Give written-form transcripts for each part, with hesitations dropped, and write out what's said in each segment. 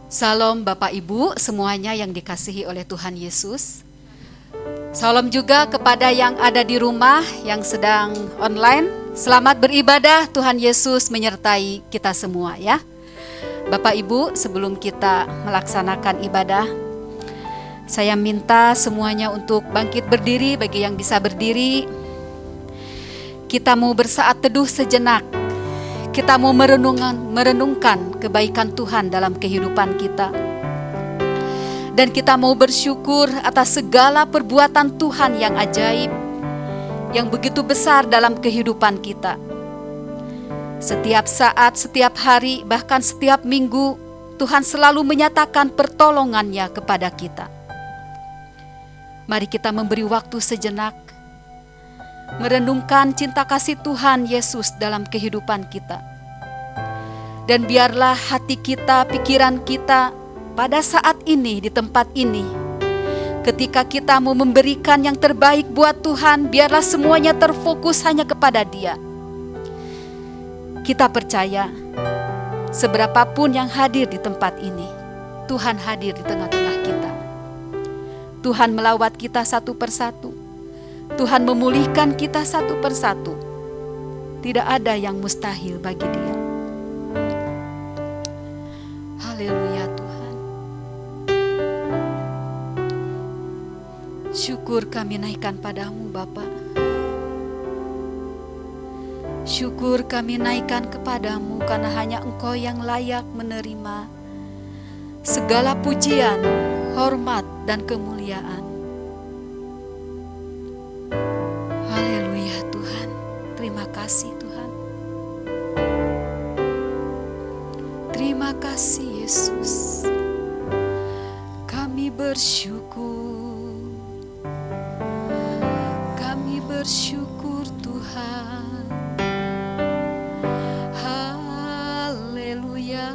Salam Bapak Ibu semuanya yang dikasihi oleh Tuhan Yesus. Salam juga kepada yang ada di rumah, yang sedang online. Selamat beribadah, Tuhan Yesus menyertai kita semua ya. Bapak Ibu, sebelum kita melaksanakan ibadah, saya minta semuanya untuk bangkit berdiri bagi yang bisa berdiri. Kita mau bersaat teduh sejenak. Kita mau merenungkan kebaikan Tuhan dalam kehidupan kita. Dan kita mau bersyukur atas segala perbuatan Tuhan yang ajaib, yang begitu besar dalam kehidupan kita. Setiap saat, setiap hari, bahkan setiap minggu, Tuhan selalu menyatakan pertolongannya kepada kita. Mari kita memberi waktu sejenak, merenungkan cinta kasih Tuhan Yesus dalam kehidupan kita. Dan biarlah hati kita, pikiran kita pada saat ini, di tempat ini, ketika kita mau memberikan yang terbaik buat Tuhan, biarlah semuanya terfokus hanya kepada Dia. Kita percaya, seberapapun yang hadir di tempat ini, Tuhan hadir di tengah-tengah kita. Tuhan melawat kita satu persatu. Tuhan memulihkan kita satu persatu. Tidak ada yang mustahil bagi Dia. Haleluya Tuhan. Syukur kami naikkan padamu Bapa. Syukur kami naikkan kepadamu karena hanya Engkau yang layak menerima segala pujian, hormat dan kemuliaan. Haleluya Tuhan. Terima kasih Tuhan. Terima kasih Yesus. Kami bersyukur. Kami bersyukur Tuhan. Haleluya.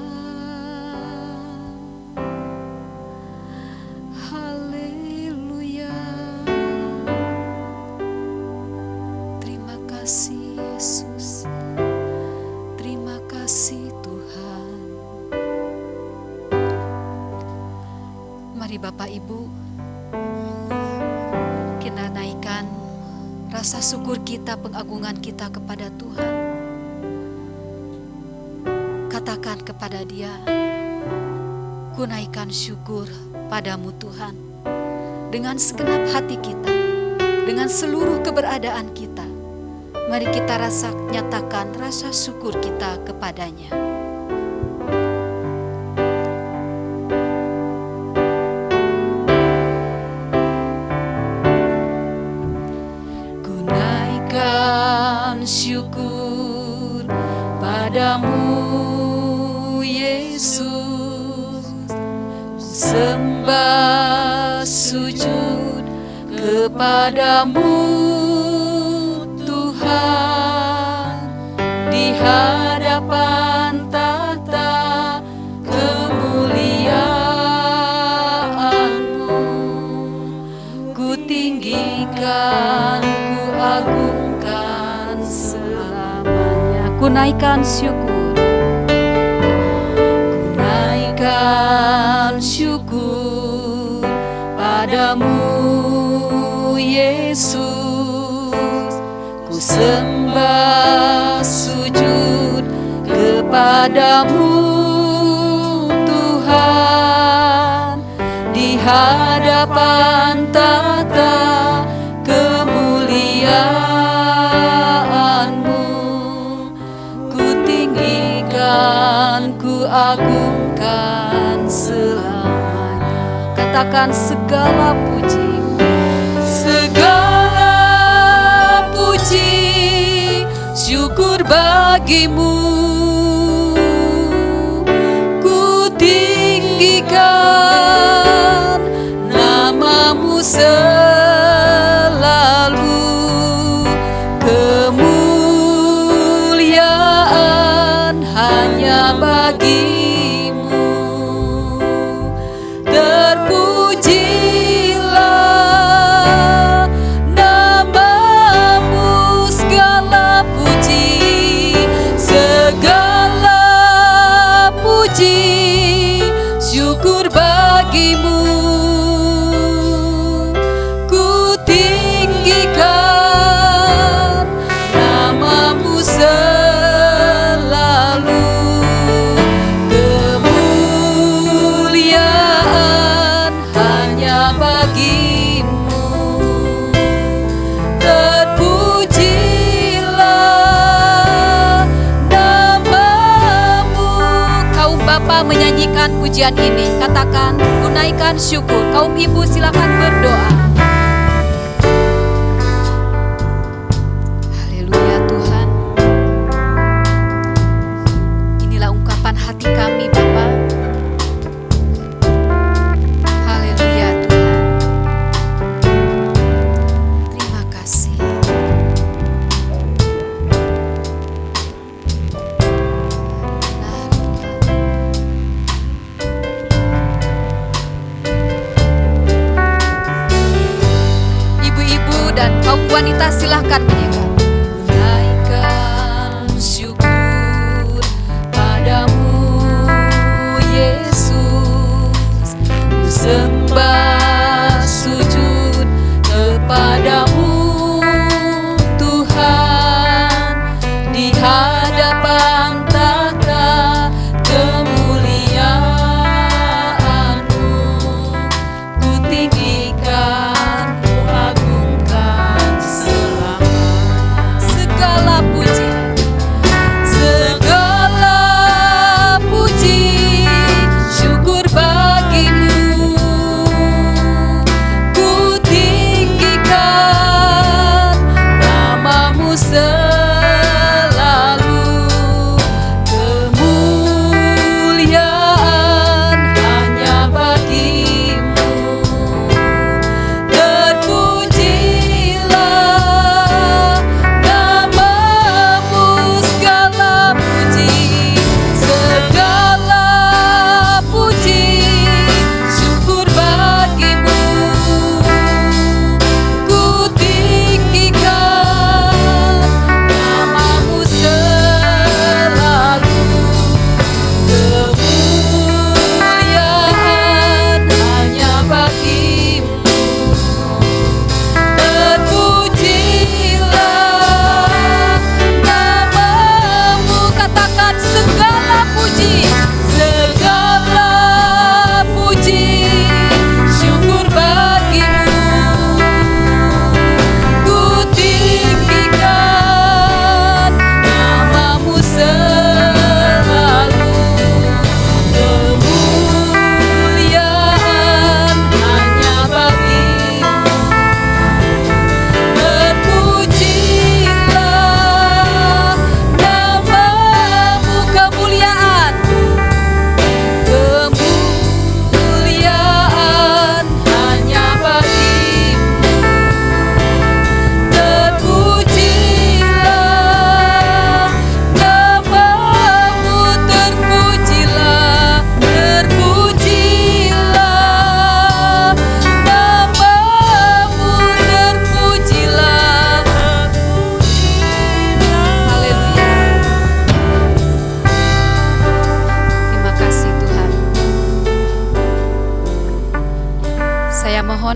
Haleluya. Terima kasih Yesus. Terima kasih Tuhan. Mari Bapak Ibu, kita naikkan rasa syukur kita, pengagungan kita kepada Tuhan. Katakan kepada Dia, ku naikkan syukur padamu Tuhan. Dengan segenap hati kita, dengan seluruh keberadaan kita, mari kita nyatakan rasa syukur kita kepadanya. Syukur padamu Yesus, sembah sujud kepadamu Tuhan, di hadapan tata kemuliaan-Mu, ku tinggikan, ku agungkan selamanya. Ku naikkan syukur. Ku naikkan syukur padamu Yesus. Ku sembah sujud kepadamu Tuhan, di hadapan tata kemuliaan. Ku agungkan selamanya. Katakan segala puji, segala puji, syukur bagimu. Ku tinggikan namamu selalu. Hanya bagimu, terpujilah namamu, segala puji, segala puji, syukur menyanyikan pujian ini. Katakan, tunaikan syukur. Kaum ibu silakan berdoa. Haleluya Tuhan. Inilah ungkapan hati kami Bapa. Haleluya Tuhan. Terima kasih. Dan kaum wanita silahkan menyanyikan. Naikkan syukur padamu Yesus, ku sembah sujud kepadamu Tuhan, di hadapan tahta kemuliaan-Mu ku tinggikan,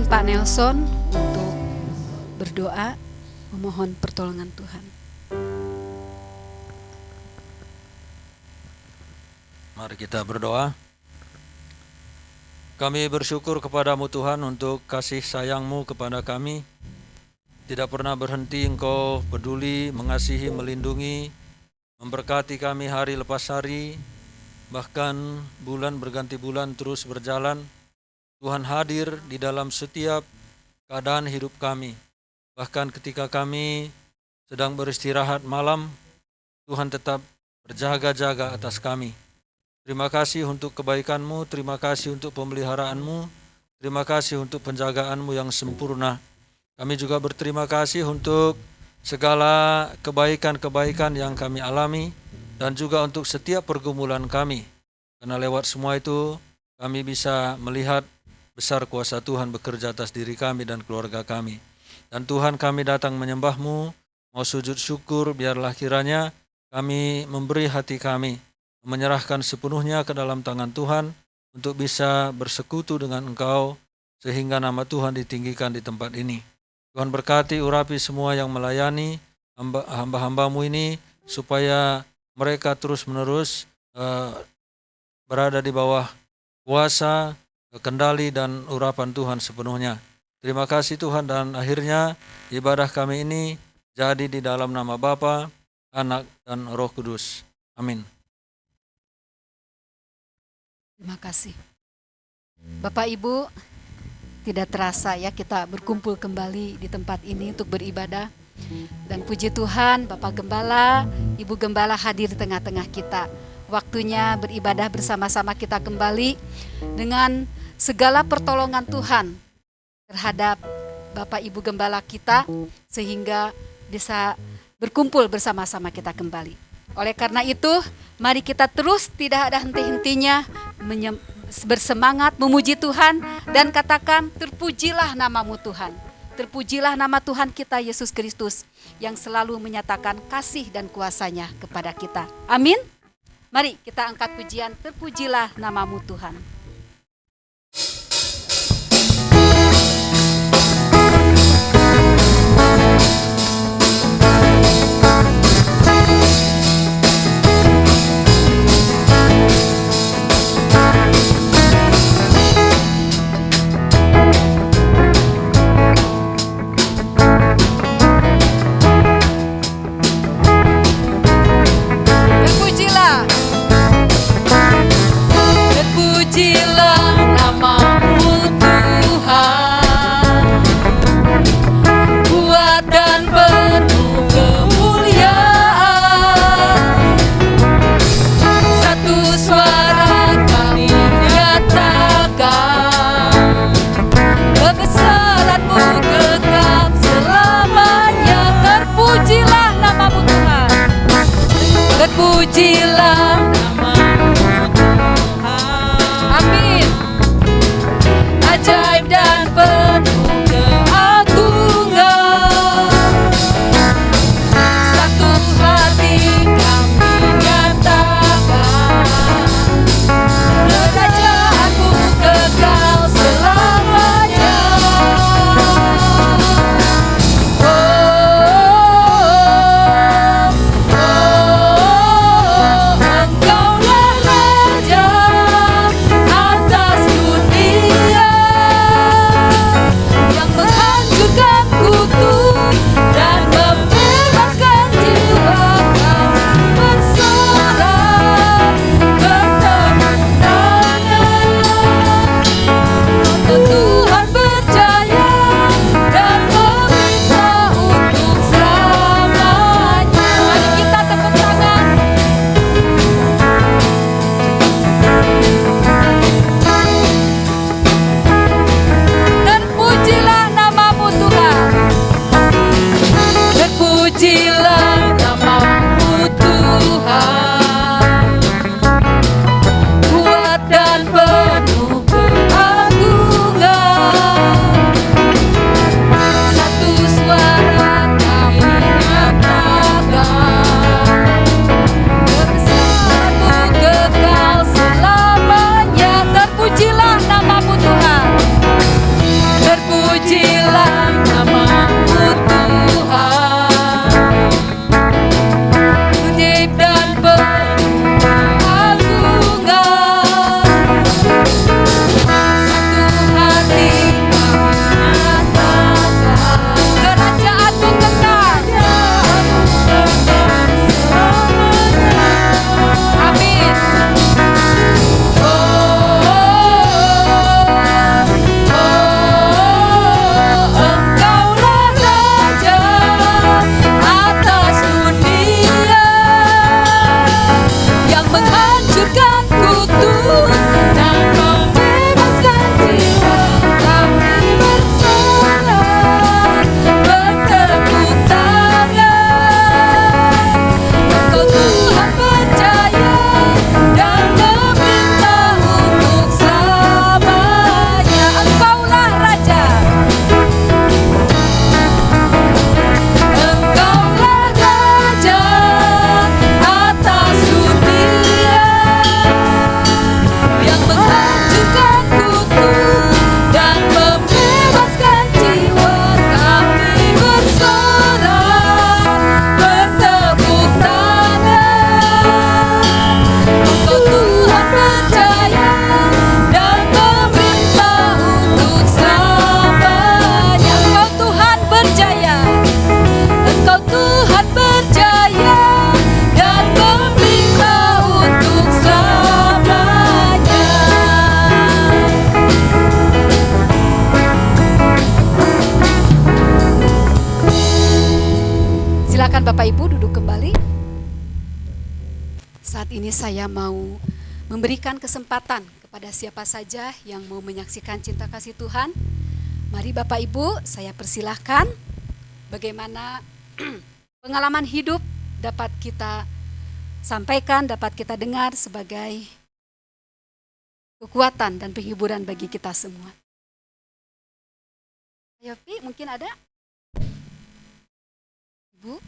Pak Nelson untuk berdoa memohon pertolongan Tuhan. Mari kita berdoa. Kami bersyukur kepadamu Tuhan untuk kasih sayang-Mu kepada kami. Tidak pernah berhenti Engkau peduli, mengasihi, melindungi, memberkati kami hari lepas hari, bahkan bulan berganti bulan terus berjalan. Tuhan hadir di dalam setiap keadaan hidup kami. Bahkan ketika kami sedang beristirahat malam, Tuhan tetap berjaga-jaga atas kami. Terima kasih untuk kebaikan-Mu, terima kasih untuk pemeliharaan-Mu, terima kasih untuk penjagaan-Mu yang sempurna. Kami juga berterima kasih untuk segala kebaikan-kebaikan yang kami alami dan juga untuk setiap pergumulan kami. Karena lewat semua itu kami bisa melihat besar kuasa Tuhan bekerja atas diri kami dan keluarga kami. Dan Tuhan, kami datang menyembah-Mu, mau sujud syukur, biarlah kiranya kami memberi hati kami, menyerahkan sepenuhnya ke dalam tangan Tuhan untuk bisa bersekutu dengan Engkau sehingga nama Tuhan ditinggikan di tempat ini. Tuhan berkati, urapi semua yang melayani hamba-hamba-Mu ini supaya mereka terus-menerus berada di bawah kuasa, kendali dan urapan Tuhan sepenuhnya. Terima kasih Tuhan, dan akhirnya ibadah kami ini jadi di dalam nama Bapa, Anak dan Roh Kudus. Amin. Terima kasih. Bapak Ibu, tidak terasa ya kita berkumpul kembali di tempat ini untuk beribadah. Dan puji Tuhan, Bapak Gembala, Ibu Gembala hadir di tengah-tengah kita. Waktunya beribadah bersama-sama kita kembali dengan segala pertolongan Tuhan terhadap Bapak Ibu Gembala kita, sehingga bisa berkumpul bersama-sama kita kembali. Oleh karena itu, mari kita terus tidak ada henti-hentinya bersemangat memuji Tuhan dan katakan, terpujilah namamu Tuhan. Terpujilah nama Tuhan kita Yesus Kristus yang selalu menyatakan kasih dan kuasa-Nya kepada kita. Amin. Mari kita angkat pujian, terpujilah namamu Tuhan. Pujilah namamu Tuhan. Amin. Ajaib dan penuh keagungan, satu hati kami nyatakan, kerajaanmu kekal selamanya. Engkau Saat ini saya mau memberikan kesempatan kepada siapa saja yang mau menyaksikan cinta kasih Tuhan. Mari Bapak Ibu, saya persilahkan bagaimana pengalaman hidup dapat kita sampaikan, dapat kita dengar sebagai kekuatan dan penghiburan bagi kita semua. Ayo Pi, mungkin ada? Ibu?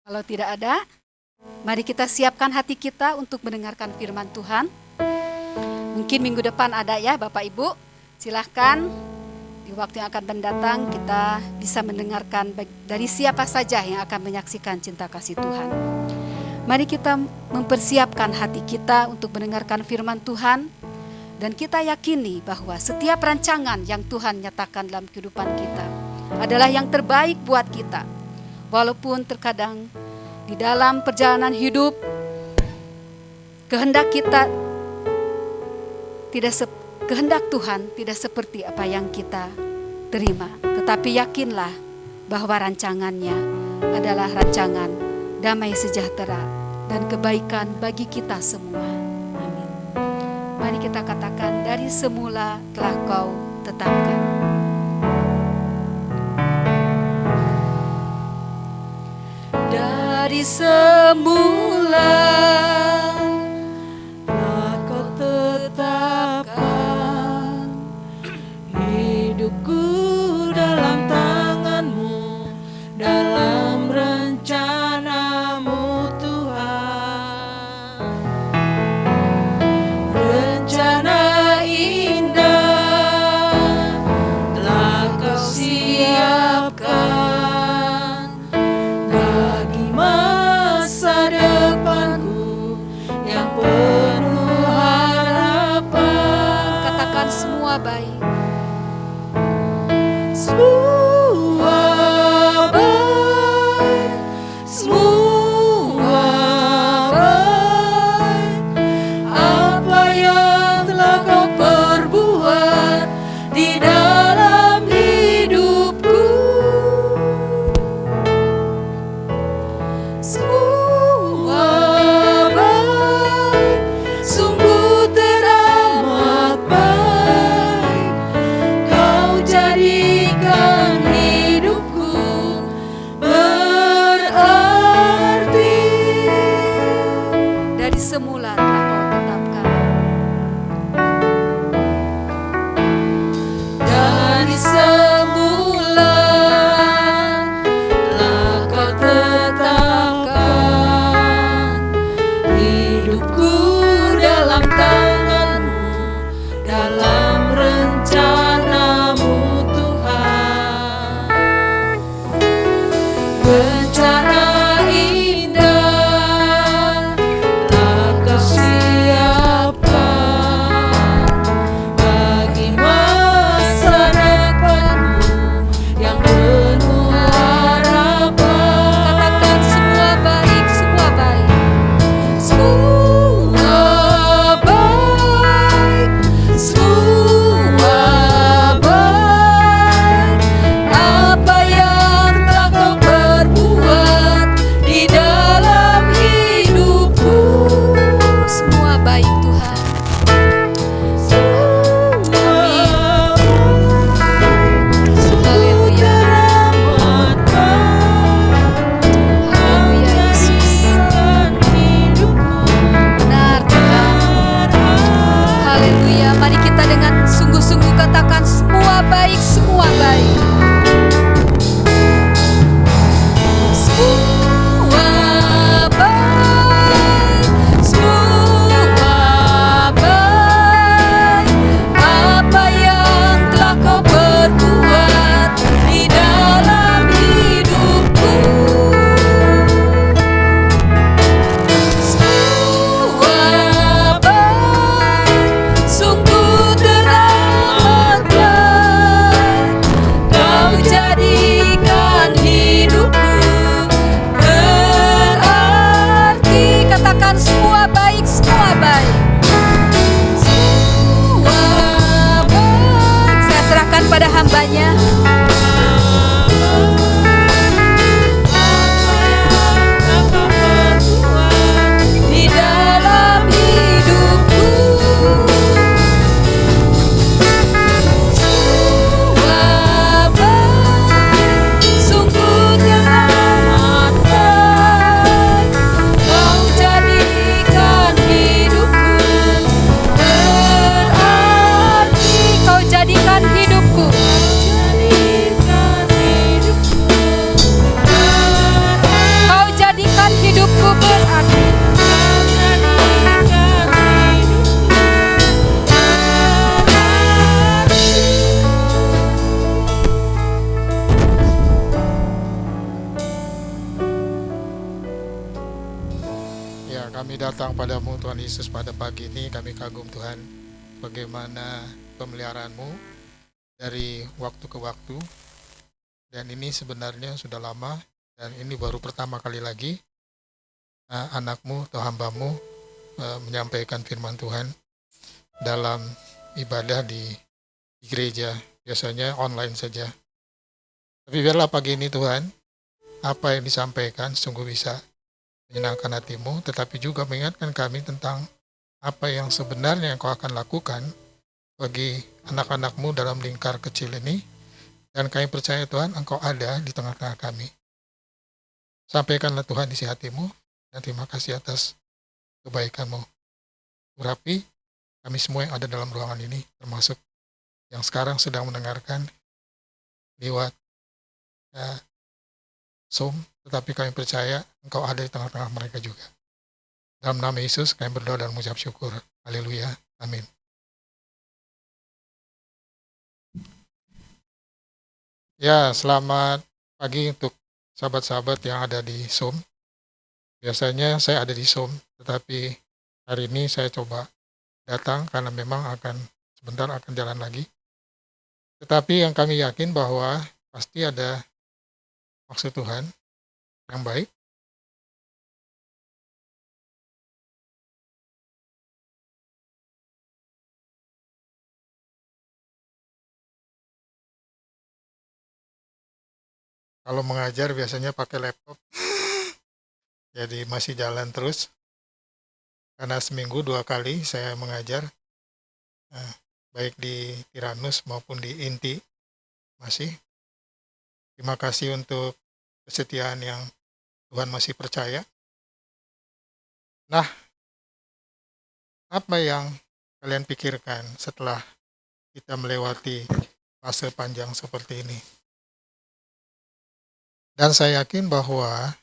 Kalau tidak ada, mari kita siapkan hati kita untuk mendengarkan firman Tuhan. Mungkin minggu depan ada ya Bapak Ibu. Silahkan di waktu yang akan mendatang kita bisa mendengarkan dari siapa saja yang akan menyaksikan cinta kasih Tuhan. Mari kita mempersiapkan hati kita untuk mendengarkan firman Tuhan. Dan kita yakini bahwa setiap rancangan yang Tuhan nyatakan dalam kehidupan kita adalah yang terbaik buat kita. Walaupun terkadang di dalam perjalanan hidup kehendak kita kehendak Tuhan tidak seperti apa yang kita terima. Tetapi yakinlah bahwa rancangannya adalah rancangan damai sejahtera dan kebaikan bagi kita semua. Amin. Mari kita katakan, dari semula telah Kau tetapkan. Dari semula telah Kau tetapkan hidupku dalam tangan-Mu, dalam rencana-Mu Tuhan. Rencana indah telah Kau siapkan bagi masa depanku yang penuh harapan. Katakan semua baik. Semua baik, semua baik. Apa yang telah Kau perbuat di dalam hidupku, semua baik, sungguh teramat baik. Kau jadikan hidupku berarti. Dari semula telah Kau tetapkan. Dari semula telah Kau tetapkan Ya, kami datang padamu Tuhan Yesus pada pagi ini. Kami kagum Tuhan bagaimana pemeliharaan-Mu dari waktu ke waktu. Dan ini sebenarnya sudah lama, dan ini baru pertama kali lagi anak-Mu atau hamba-Mu menyampaikan firman Tuhan dalam ibadah di gereja. Biasanya online saja. Tapi biarlah pagi ini Tuhan, apa yang disampaikan sungguh bisa menyenangkan hati-Mu, tetapi juga mengingatkan kami tentang apa yang sebenarnya Engkau akan lakukan bagi anak-anak-Mu dalam lingkar kecil ini. Dan kami percaya Tuhan, Engkau ada di tengah-tengah kami. Sampaikanlah Tuhan isi hati-Mu, dan terima kasih atas kebaikan-Mu. Urapi kami semua yang ada dalam ruangan ini, termasuk yang sekarang sedang mendengarkan lewat Zoom, tetapi kami percaya Engkau ada di tengah-tengah mereka juga. Dalam nama Yesus kami berdoa dan mengucap syukur. Haleluya. Amin. Ya, selamat pagi untuk sahabat-sahabat yang ada di Zoom. Biasanya saya ada di Zoom, tetapi hari ini saya coba datang karena memang sebentar akan jalan lagi. Tetapi yang kami yakin bahwa pasti ada maksud Tuhan yang baik. Kalau mengajar biasanya pakai laptop, jadi masih jalan terus. Karena seminggu 2 kali saya mengajar, baik di Tiranus maupun di Inti masih. Terima kasih untuk kesetiaan yang Tuhan masih percaya. Nah, apa yang kalian pikirkan setelah kita melewati fase panjang seperti ini? Dan saya yakin bahwa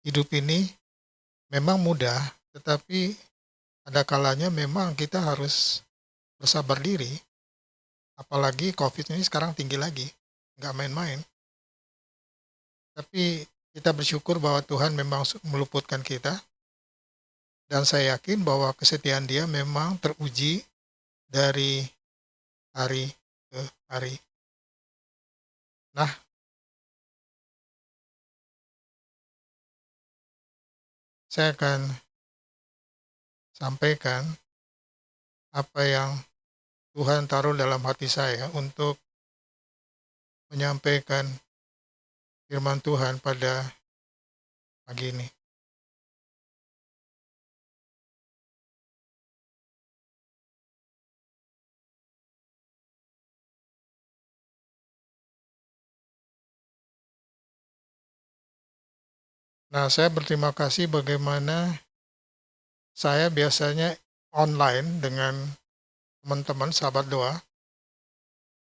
hidup ini memang mudah, tetapi ada kalanya memang kita harus bersabar diri. Apalagi COVID ini sekarang tinggi lagi, nggak main-main. Tapi kita bersyukur bahwa Tuhan memang meluputkan kita. Dan saya yakin bahwa kesetiaan Dia memang teruji dari hari ke hari. Nah, saya akan sampaikan apa yang Tuhan taruh dalam hati saya untuk menyampaikan firman Tuhan pada pagi ini. Nah, saya berterima kasih bagaimana saya biasanya online dengan teman-teman sahabat doa,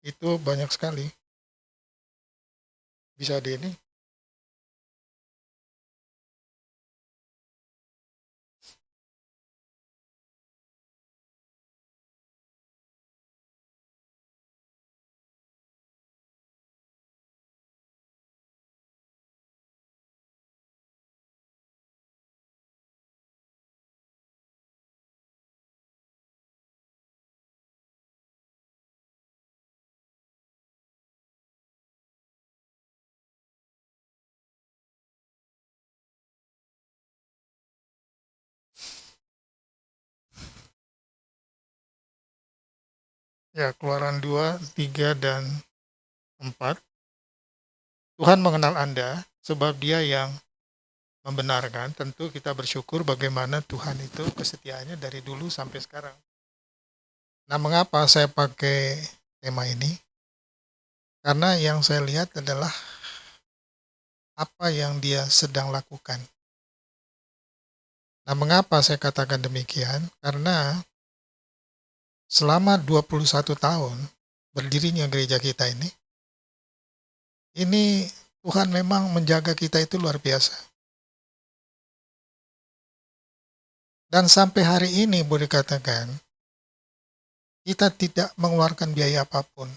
itu banyak sekali. Bisa di ini. Ya, Keluaran 2, 3, dan 4. Tuhan mengenal Anda sebab Dia yang membenarkan. Tentu kita bersyukur bagaimana Tuhan itu kesetiaannya dari dulu sampai sekarang. Nah, mengapa saya pakai tema ini? Karena yang saya lihat adalah apa yang Dia sedang lakukan. Nah, mengapa saya katakan demikian? Karena selama 21 tahun berdirinya gereja kita ini Tuhan memang menjaga kita itu luar biasa. Dan sampai hari ini boleh dikatakan, kita tidak mengeluarkan biaya apapun.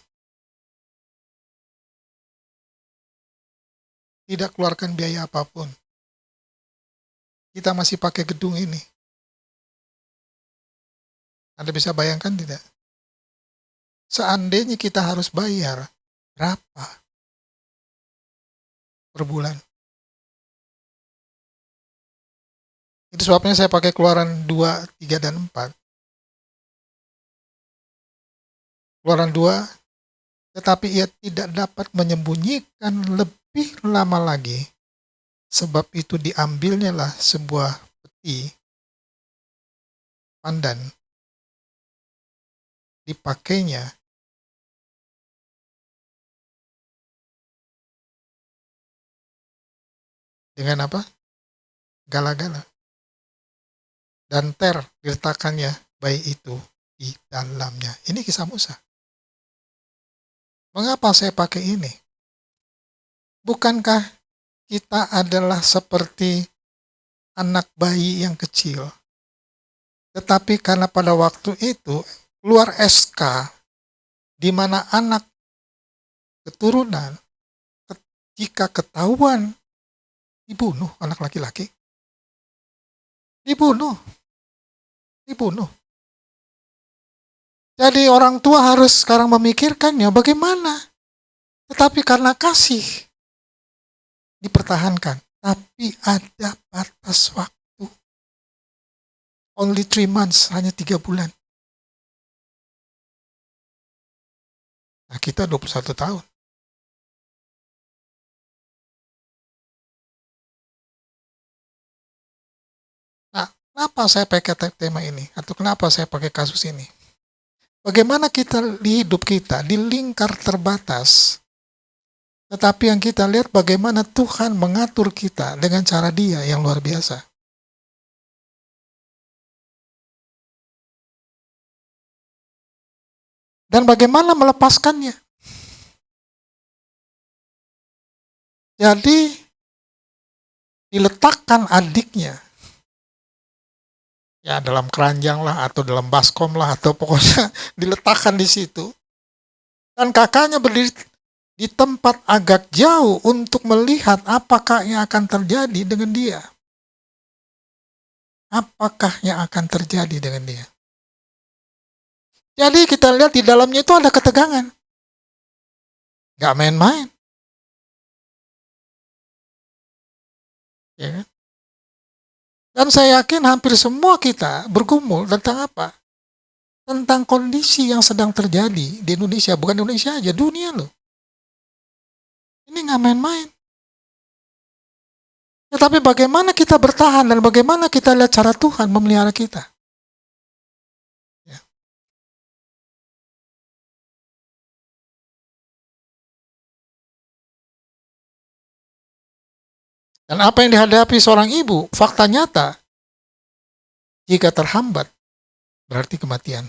Tidak keluarkan biaya apapun. kita masih pakai gedung ini. Anda bisa bayangkan tidak? Seandainya kita harus bayar berapa per bulan? Itu sebabnya saya pakai Keluaran 2, 3, dan 4. Keluaran 2, tetapi ia tidak dapat menyembunyikan lebih lama lagi, sebab itu diambilnya lah sebuah peti pandan, dipakainya dengan apa? Gala-gala. Dan diletakkannya bayi itu di dalamnya. Ini kisah Musa. Mengapa saya pakai ini? Bukankah kita adalah seperti anak bayi yang kecil? Tetapi karena pada waktu itu keluar SK di mana anak keturunan jika ketahuan dibunuh, anak laki-laki dibunuh. Jadi orang tua harus sekarang memikirkannya bagaimana. Tetapi karena kasih dipertahankan. Tapi ada batas waktu. Only 3 months, hanya 3 bulan. Nah, kita 21 tahun. Nah, kenapa saya pakai tema ini? Atau kenapa saya pakai kasus ini? Bagaimana kita di hidup kita, di lingkar terbatas. Tetapi yang kita lihat bagaimana Tuhan mengatur kita dengan cara Dia yang luar biasa. Dan bagaimana melepaskannya. Jadi, diletakkan adiknya. Ya dalam keranjang lah, atau dalam baskom lah, atau pokoknya diletakkan di situ. Dan kakaknya berdiri di tempat agak jauh untuk melihat apakah yang akan terjadi dengan dia. Apakah yang akan terjadi dengan dia. Jadi kita lihat di dalamnya itu ada ketegangan. Gak main-main. Ya kan? Dan saya yakin hampir semua kita bergumul tentang apa? Tentang kondisi yang sedang terjadi di Indonesia. Bukan Indonesia aja, dunia loh. Ini nggak main-main. Tetapi bagaimana kita bertahan dan bagaimana kita lihat cara Tuhan memelihara kita. Ya. Dan apa yang dihadapi seorang ibu, fakta nyata, jika terhambat, berarti kematian.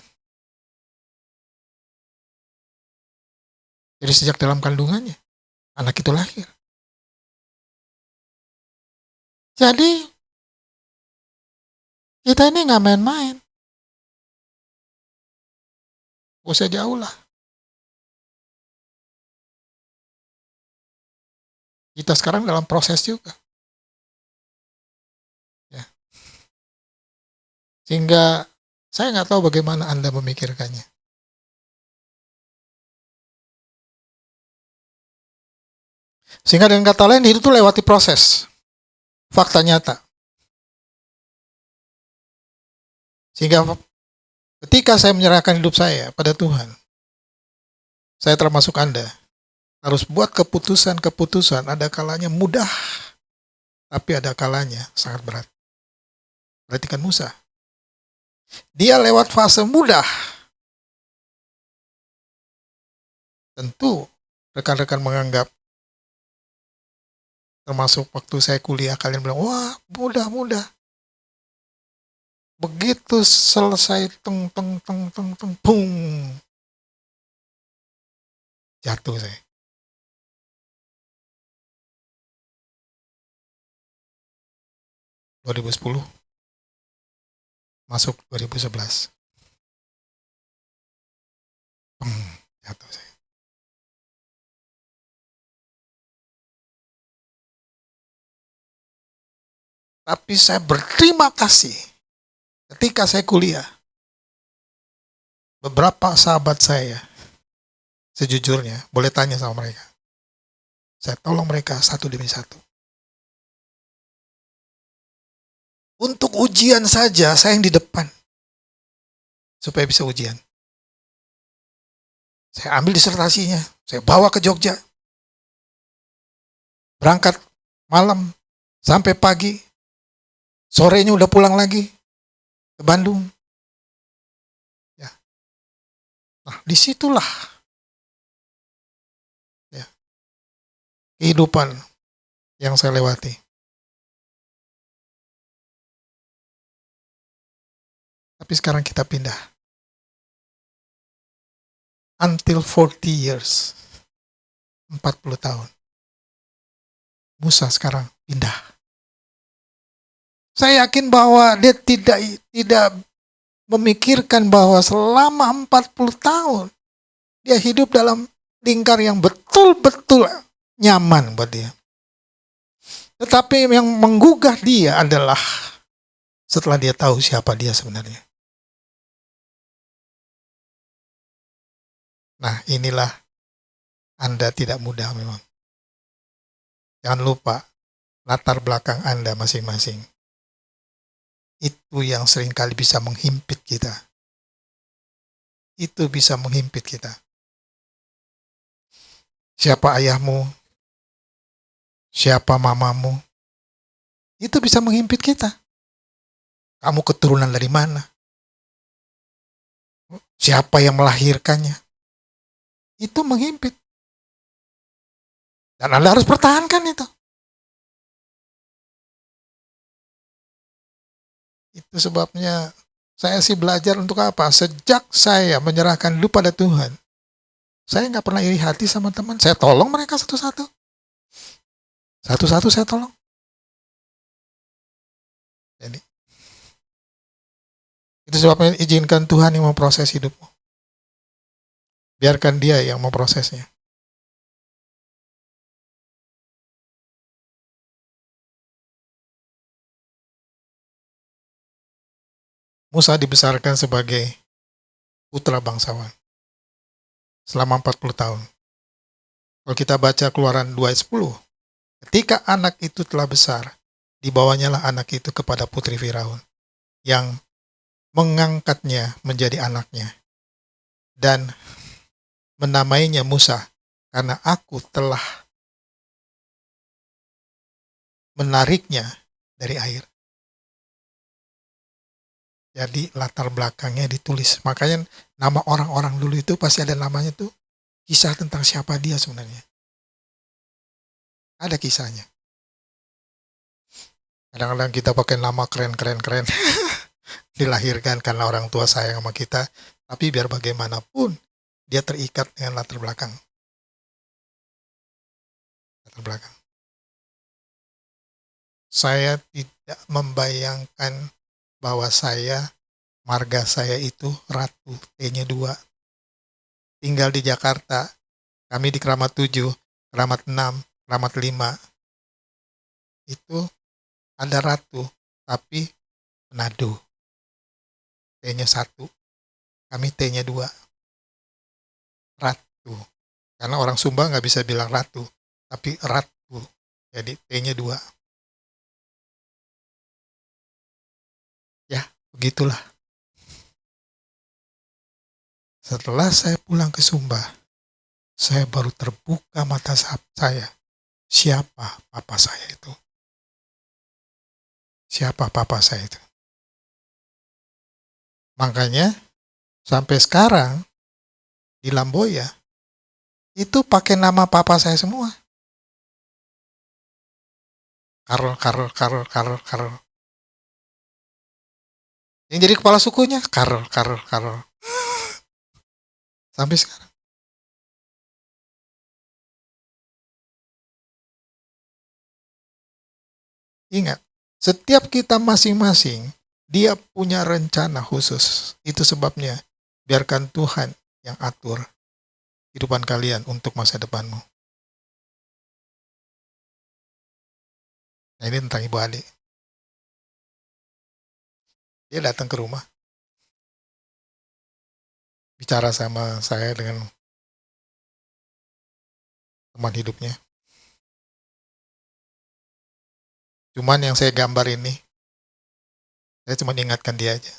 Jadi sejak dalam kandungannya, anak itu lahir. Jadi, kita ini nggak main-main. Gak usah jauh lah. Kita sekarang dalam proses juga. Ya. Sehingga saya nggak tahu bagaimana Anda memikirkannya. Sehingga dengan kata lain, hidup itu lewati proses. Fakta nyata. Sehingga ketika saya menyerahkan hidup saya pada Tuhan, saya termasuk Anda, harus buat keputusan-keputusan, ada kalanya mudah, tapi ada kalanya sangat berat. Perhatikan Musa. Dia lewat fase mudah. Tentu rekan-rekan menganggap, termasuk waktu saya kuliah, kalian bilang, wah mudah. Begitu selesai, pung, jatuh saya. (2010) masuk 2011. Jatuh saya. Tapi saya berterima kasih ketika saya kuliah. Beberapa sahabat saya, sejujurnya, boleh tanya sama mereka. Saya tolong mereka satu demi satu. Untuk ujian saja, saya yang di depan. Supaya bisa ujian. Saya ambil disertasinya, saya bawa ke Jogja. Berangkat malam, sampai pagi. Sorenya udah pulang lagi ke Bandung. Ya. Nah, disitulah ya, kehidupan yang saya lewati. Tapi sekarang kita pindah. Until 40 years. 40 tahun. Musa sekarang pindah. Saya yakin bahwa dia tidak memikirkan bahwa selama 40 tahun dia hidup dalam lingkar yang betul-betul nyaman buat dia. Tetapi yang menggugah dia adalah setelah dia tahu siapa dia sebenarnya. Nah, inilah Anda tidak mudah memang. Jangan lupa latar belakang Anda masing-masing. Itu yang seringkali bisa menghimpit kita. Itu bisa menghimpit kita. Siapa ayahmu? Siapa mamamu? Itu bisa menghimpit kita. Kamu keturunan dari mana? Siapa yang melahirkannya? Itu menghimpit. Dan Anda harus pertahankan itu. Itu sebabnya saya sih belajar untuk apa? Sejak saya menyerahkan hidup pada Tuhan, saya nggak pernah iri hati sama teman. Saya tolong mereka satu-satu. Satu-satu saya tolong. Jadi, itu sebabnya izinkan Tuhan yang memproses hidupmu. Biarkan Dia yang memprosesnya. Musa dibesarkan sebagai putra bangsawan selama 40 tahun. Kalau kita baca Keluaran 2 ayat 10, ketika anak itu telah besar, dibawanyalah anak itu kepada putri Firaun yang mengangkatnya menjadi anaknya dan menamainya Musa karena aku telah menariknya dari air. Jadi latar belakangnya ditulis. Makanya nama orang-orang dulu itu pasti ada namanya tuh. Kisah tentang siapa dia sebenarnya. Ada kisahnya. Kadang-kadang kita pakai nama keren-keren. Dilahirkan karena orang tua sayang sama kita. Tapi biar bagaimanapun, dia terikat dengan latar belakang. Latar belakang. Saya tidak membayangkan bahwa marga saya itu Ratu, T-nya 2. Tinggal di Jakarta, kami di Keramat 7, Keramat 6, Keramat 5. Itu ada Ratu, tapi Manado. T-nya 1, kami T-nya 2. Ratu. Karena orang Sumba nggak bisa bilang Ratu, tapi Ratu. Jadi T-nya 2. Ya, begitulah. Setelah saya pulang ke Sumba, saya baru terbuka mata saya. Siapa papa saya itu? Siapa papa saya itu? Makanya, sampai sekarang, di Lamboya, itu pakai nama papa saya semua. Karl. Yang jadi kepala sukunya, Karl. Sampai sekarang. Ingat, setiap kita masing-masing, dia punya rencana khusus. Itu sebabnya, biarkan Tuhan yang atur kehidupan kalian untuk masa depanmu. Nah, ini tentang ibu adik. Dia datang ke rumah, bicara sama saya dengan teman hidupnya. Cuman yang saya gambar ini, saya cuma ingatkan dia aja.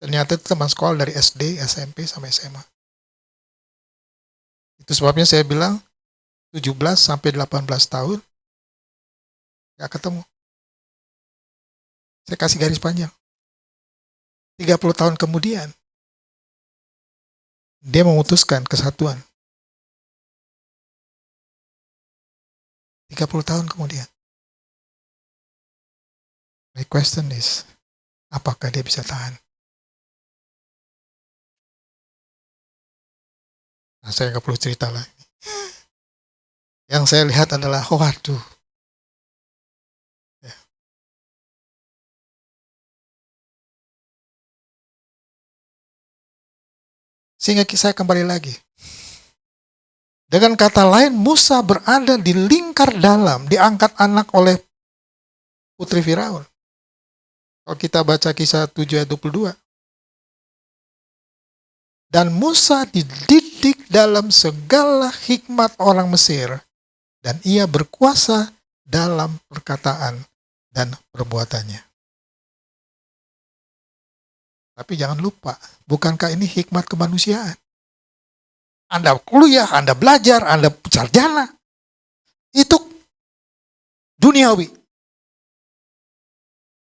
Ternyata itu teman sekolah dari SD, SMP, sampai SMA. Itu sebabnya saya bilang 17 sampai 18 tahun gak ketemu. Saya kasih garis panjang. 30 tahun kemudian dia memutuskan kesatuan. 30 tahun kemudian. My question is, apakah dia bisa tahan? Nah, saya nggak perlu cerita lagi. Yang saya lihat adalah, waduh. Ya. Sehingga saya kembali lagi. Dengan kata lain, Musa berada di lingkar dalam, diangkat anak oleh putri Firaun. Kalau kita baca kisah 7 ayat 22. Dan Musa dididik dalam segala hikmat orang Mesir, dan ia berkuasa dalam perkataan dan perbuatannya. Tapi jangan lupa, bukankah ini hikmat kemanusiaan? Anda kuliah, Anda belajar, Anda sarjana, itu duniawi.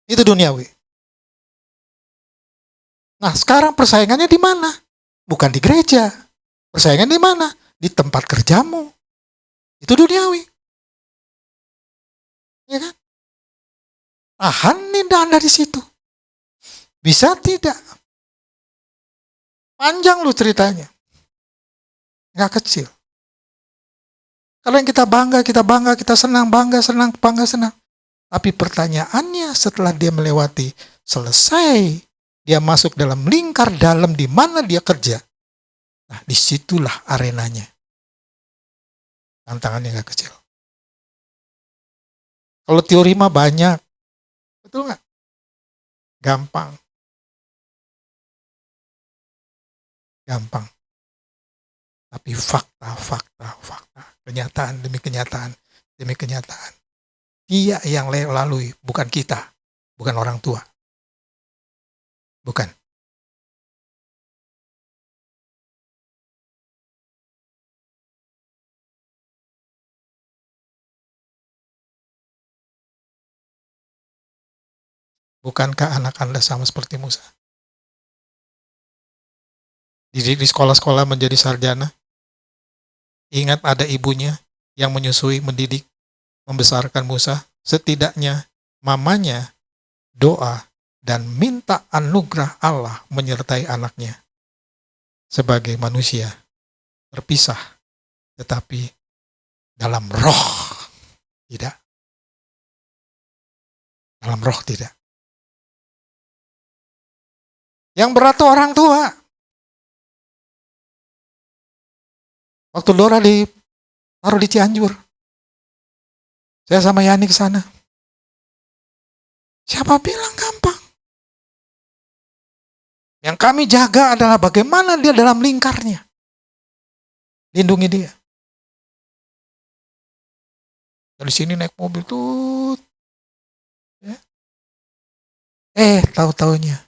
Itu duniawi. Nah, sekarang persaingannya di mana? Bukan di gereja. Persaingan di mana? Di tempat kerjamu. Itu duniawi. Ya kan? Tahan Anda di situ. Bisa tidak? Panjang lu ceritanya. Nggak kecil. Kalau yang kita bangga, kita senang, bangga, senang, bangga, senang. Tapi pertanyaannya setelah dia melewati, selesai, dia masuk dalam lingkar dalam di mana dia kerja. Nah, disitulah arenanya. Tantangannya nggak kecil. Kalau teori mah banyak. Betul nggak? Gampang. Gampang. Tapi fakta. Kenyataan demi kenyataan. Dia yang lalui, bukan kita. Bukan orang tua. Bukan. Bukankah anak Anda sama seperti Musa? Di sekolah-sekolah menjadi sarjana. Ingat ada ibunya yang menyusui, mendidik, membesarkan Musa. Setidaknya mamanya doa dan minta anugerah Allah menyertai anaknya. Sebagai manusia terpisah, tetapi dalam roh tidak. Dalam roh tidak. Yang berat tuh orang tua. Waktu Dora taruh di Cianjur, saya sama Yani ke sana. Siapa bilang gampang? Yang kami jaga adalah bagaimana dia dalam lingkarnya. Lindungi dia. Dari sini naik mobil tuh. Ya. Tahu-taunya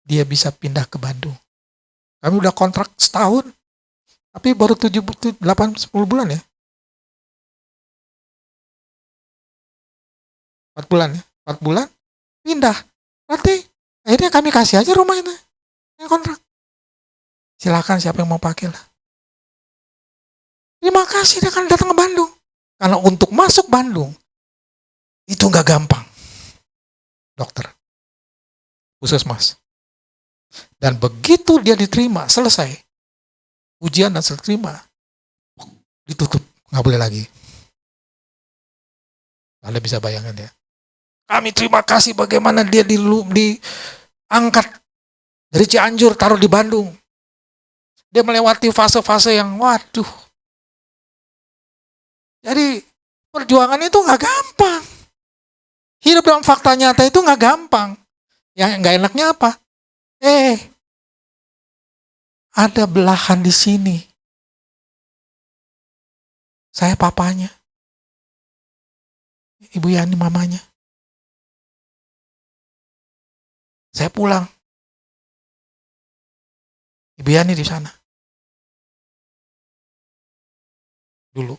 dia bisa pindah ke Bandung. Kami udah kontrak setahun. Tapi baru 8-10 bulan ya. 4 bulan ya. 4 bulan pindah. Berarti akhirnya kami kasih aja rumah itu. Yang kontrak. Silakan siapa yang mau pakai lah. Terima kasih dia kan datang ke Bandung. Karena untuk masuk Bandung itu nggak gampang. Dokter. Puskesmas. Dan begitu dia diterima, selesai. Ujian dan terima, ditutup, nggak boleh lagi. Anda bisa bayangkan ya. Kami terima kasih bagaimana dia diangkat dari Cianjur, taruh di Bandung. Dia melewati fase-fase yang waduh. Jadi perjuangan itu nggak gampang. Hidup dalam fakta nyata itu nggak gampang. Yang nggak enaknya apa? Ada belahan di sini. Saya papanya. Ibu Yani mamanya. Saya pulang. Ibu Yani di sana. Dulu.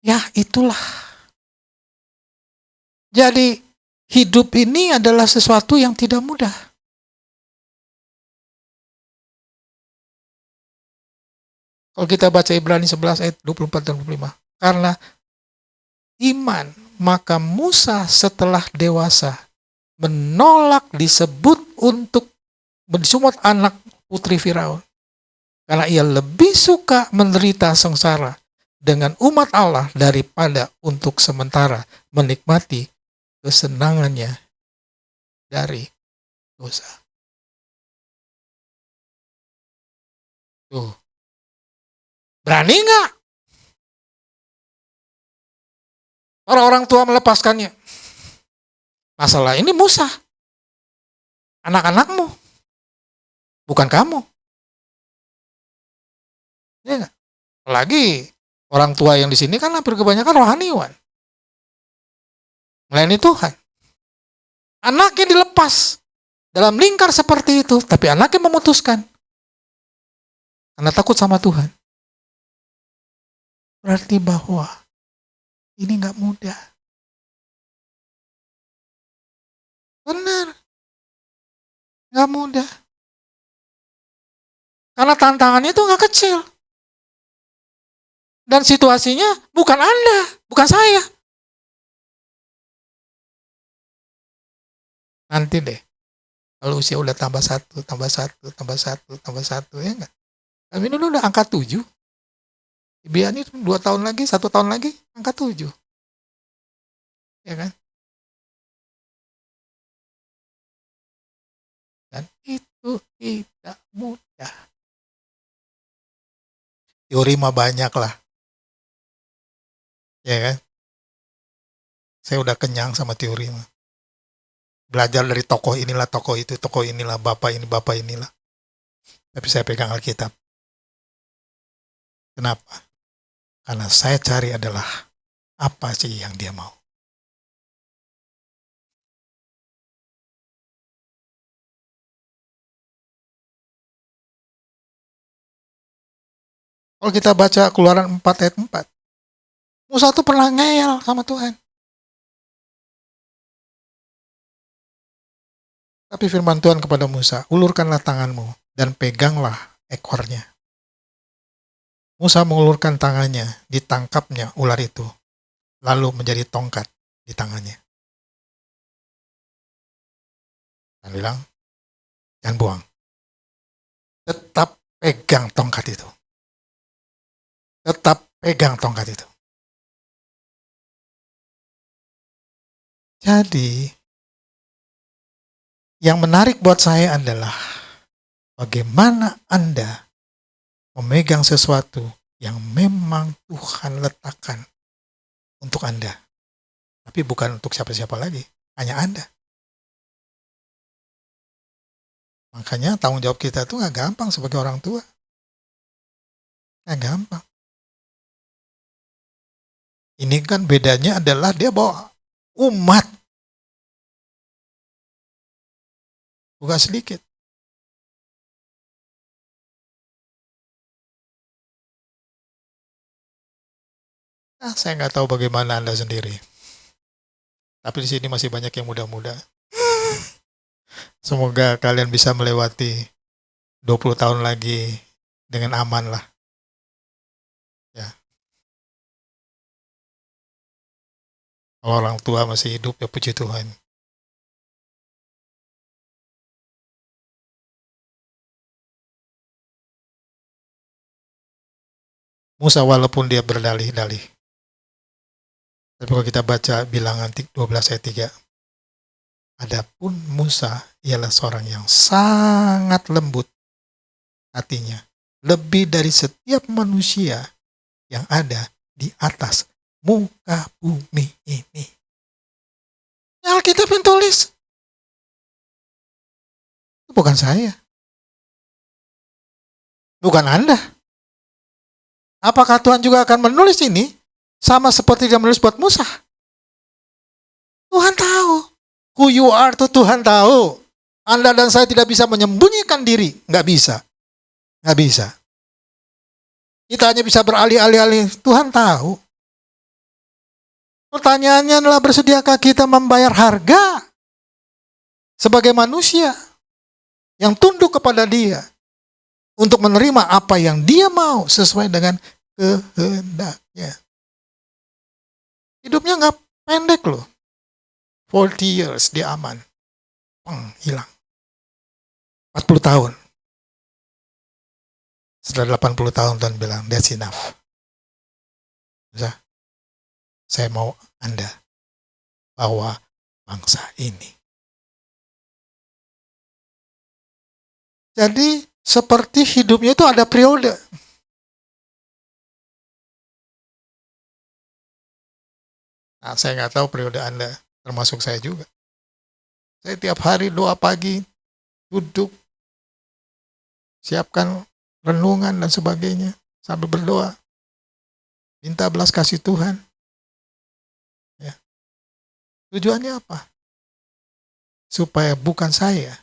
Ya, itulah. Jadi, hidup ini adalah sesuatu yang tidak mudah. Kalau kita baca Ibrani 11 ayat 24 dan 25. Karena iman, maka Musa setelah dewasa menolak disebut untuk mensungut anak putri Firaun. Karena ia lebih suka menderita sengsara dengan umat Allah daripada untuk sementara menikmati kesenangannya dari dosa. Tuh. Berani nggak orang tua melepaskannya? Masalah ini Musa. Anak-anakmu. Bukan kamu. Ya nggak? Apalagi orang tua yang di sini kan hampir kebanyakan rohaniwan. Melayani Tuhan. Anaknya dilepas dalam lingkar seperti itu, tapi anaknya memutuskan. Karena takut sama Tuhan. Berarti bahwa ini nggak mudah. Benar. Nggak mudah. Karena tantangannya itu nggak kecil. Dan situasinya bukan Anda, bukan saya. Nanti deh, kalau usia udah tambah satu, ya enggak? Kami dulu udah angka 7. Biar ini 2 tahun lagi, 1 tahun lagi, angka 7. Ya kan? Dan itu tidak mudah. Teori mah banyak lah. Ya kan? Saya udah kenyang sama teori mah. Belajar dari tokoh inilah, tokoh itu, tokoh inilah, bapak ini, bapak inilah. Tapi saya pegang Alkitab. Kenapa? Karena saya cari adalah apa sih yang dia mau. Kalau kita baca Keluaran 4 ayat 4, Musa tuh pernah ngeyel sama Tuhan. Tapi firman Tuhan kepada Musa, ulurkanlah tanganmu dan peganglah ekornya. Musa mengulurkan tangannya, ditangkapnya ular itu, lalu menjadi tongkat di tangannya. Dan bilang, jangan buang. Tetap pegang tongkat itu. Tetap pegang tongkat itu. Jadi, yang menarik buat saya adalah bagaimana Anda memegang sesuatu yang memang Tuhan letakkan untuk Anda. Tapi bukan untuk siapa-siapa lagi, hanya Anda. Makanya tanggung jawab kita tuh gak gampang sebagai orang tua. Gak gampang. Ini kan bedanya adalah dia bawa umat. Bukan sedikit. Saya nggak tahu bagaimana Anda sendiri. Tapi di sini masih banyak yang muda-muda. Semoga kalian bisa melewati 20 tahun lagi dengan aman lah. Ya. Kalau orang tua masih hidup, ya puji Tuhan. Musa walaupun dia berdalih-dalih. Tapi kalau kita baca Bilangan 12 ayat 3. Adapun Musa ialah seorang yang sangat lembut hatinya lebih dari setiap manusia yang ada di atas muka bumi ini. Alkitab yang tulis. Itu bukan saya. Bukan Anda. Apakah Tuhan juga akan menulis ini sama seperti dia menulis buat Musa? Tuhan tahu. Who you are tuh Tuhan tahu. Anda dan saya tidak bisa menyembunyikan diri. Nggak bisa. Nggak bisa. Kita hanya bisa beralih-alih-alih. Tuhan tahu. Pertanyaannya adalah, bersediakah kita membayar harga sebagai manusia yang tunduk kepada Dia untuk menerima apa yang Dia mau sesuai dengan kehendaknya. Hidupnya nggak pendek loh. 40 years dia aman. Hilang. 40 tahun. Setelah 80 tahun Tuhan bilang, that's enough. Bisa? Saya mau Anda bawa bangsa ini. Jadi seperti hidupnya itu ada periode. Nah, saya nggak tahu periode Anda, termasuk saya juga. Saya tiap hari doa pagi, duduk, siapkan renungan dan sebagainya, sambil berdoa. Minta belas kasih Tuhan. Ya. Tujuannya apa? Supaya bukan saya,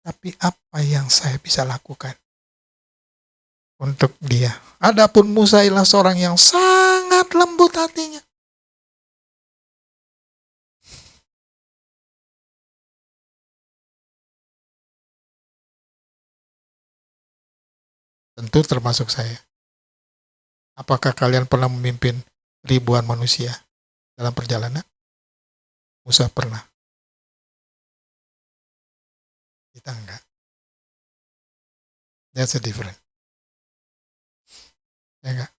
tapi apa yang saya bisa lakukan untuk Dia. Adapun Musa ialah seorang yang sangat lembut hatinya. Tentu termasuk saya. Apakah kalian pernah memimpin ribuan manusia dalam perjalanan? Musa pernah. Kita enggak. That's a different. Ya enggak?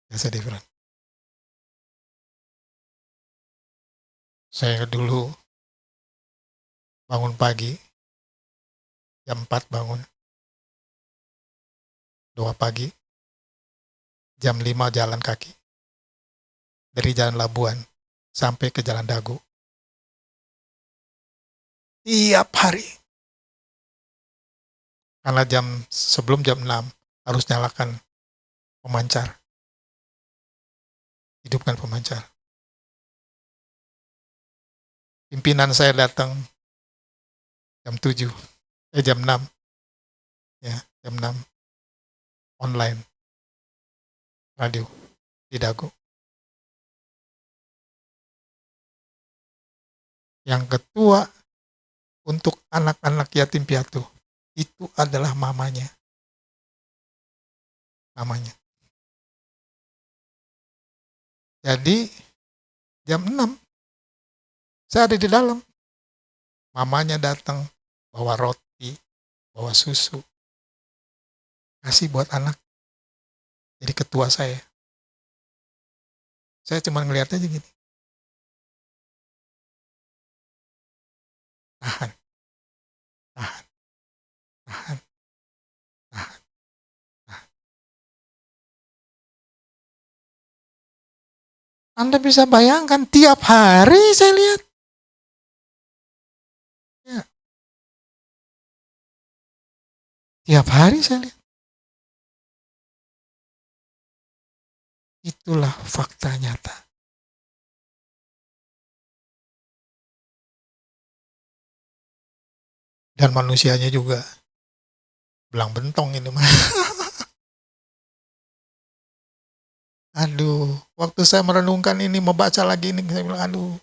That's a different. Saya dulu bangun pagi, jam 4 bangun, doa pagi, jam 5 jalan kaki, dari Jalan Labuan sampai ke Jalan Dago. Tiap hari. Karena sebelum jam 6 harus nyalakan pemancar. Hidupkan pemancar. Pimpinan saya datang jam 7, jam 6. Ya, jam 6. Online. Radio. Di Dago. Yang ketua untuk anak-anak yatim piatu itu adalah mamanya. Mamanya. Jadi jam 6 saya ada di dalam. Mamanya datang bawa roti, bawa susu. Kasih buat anak. Jadi ketua saya. Saya cuma ngeliat aja gini. Tahan. Tahan. Tahan. Tahan. Tahan. Anda bisa bayangkan tiap hari saya lihat. Ya. Tiap hari saya lihat. Itulah fakta nyata. Dan manusianya juga belang bentong ini mah. Aduh, waktu saya merenungkan ini, membaca lagi ini, saya bilang, aduh,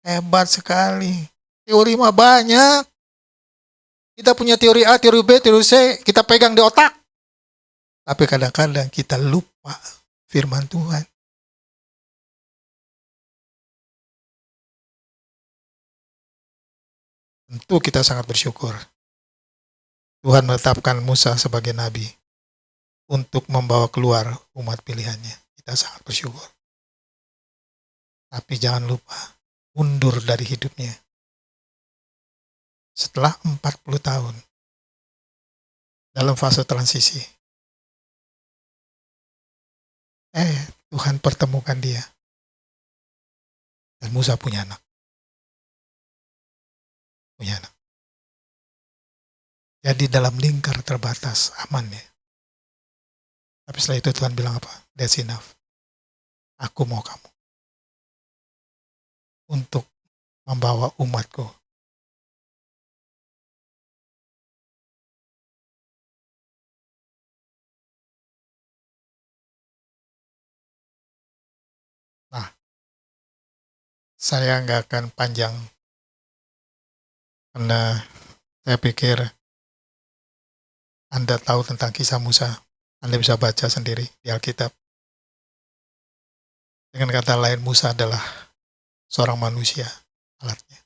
hebat sekali. Teori mah banyak. Kita punya teori A, teori B, teori C, kita pegang di otak. Tapi kadang-kadang kita lupa firman Tuhan. Tentu kita sangat bersyukur. Tuhan menetapkan Musa sebagai nabi untuk membawa keluar umat pilihannya. Kita sangat bersyukur. Tapi jangan lupa, mundur dari hidupnya. setelah 40 tahun dalam fase transisi. Tuhan pertemukan dia. Dan Musa punya anak. Jadi dalam lingkar terbatas, aman ya. Tapi setelah itu Tuhan bilang apa? That's enough. Aku mau kamu untuk membawa umatku. Nah, saya nggak akan panjang karena saya pikir Anda tahu tentang kisah Musa. Anda bisa baca sendiri di Alkitab. Dengan kata lain, Musa adalah seorang manusia alatnya.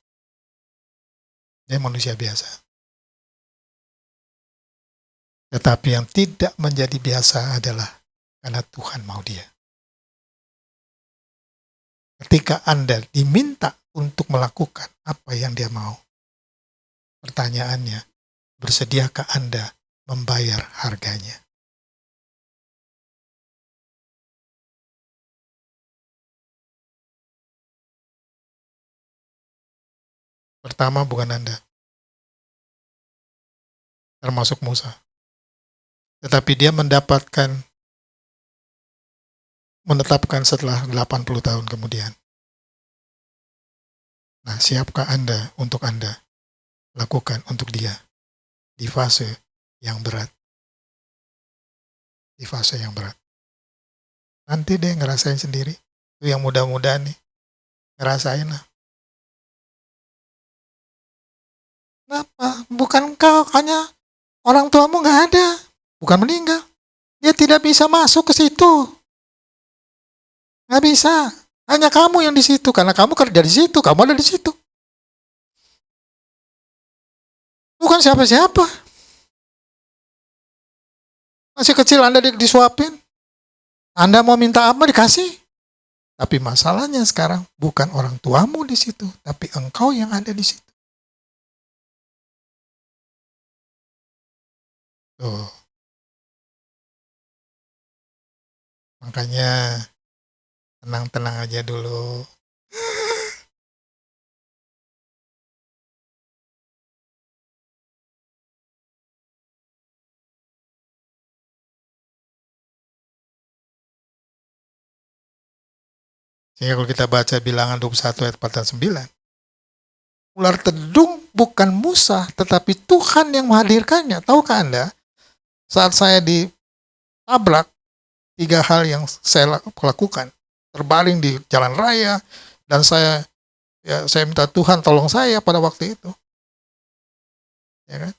Dia manusia biasa. Tetapi yang tidak menjadi biasa adalah karena Tuhan mau dia. Ketika Anda diminta untuk melakukan apa yang dia mau, pertanyaannya, bersediakah Anda membayar harganya? Pertama bukan Anda, termasuk Musa. Tetapi dia menetapkan setelah 80 tahun kemudian. Nah, siapkah Anda untuk Anda lakukan untuk dia di fase yang berat? Di fase yang berat. Nanti dia ngerasain sendiri. Itu yang mudah-mudahan nih. Ngerasain lah. Kenapa? Bukan engkau, hanya orang tuamu nggak ada. Bukan meninggal. Dia tidak bisa masuk ke situ. Nggak bisa. Hanya kamu yang di situ. Karena kamu kerja di situ. Kamu ada di situ. Bukan siapa-siapa. Masih kecil Anda disuapin. Anda mau minta apa dikasih. Tapi masalahnya sekarang bukan orang tuamu di situ. Tapi engkau yang ada di situ. Tuh. Makanya tenang-tenang aja dulu. Sehingga kalau kita baca Bilangan 21 ayat 4 dan 9, ular tedung bukan Musa, tetapi Tuhan yang menghadirkannya. Tahukah Anda, saat saya ditabrak, 3 hal yang saya lakukan. Terbaring di jalan raya, dan saya minta Tuhan tolong saya pada waktu itu. Ya kan?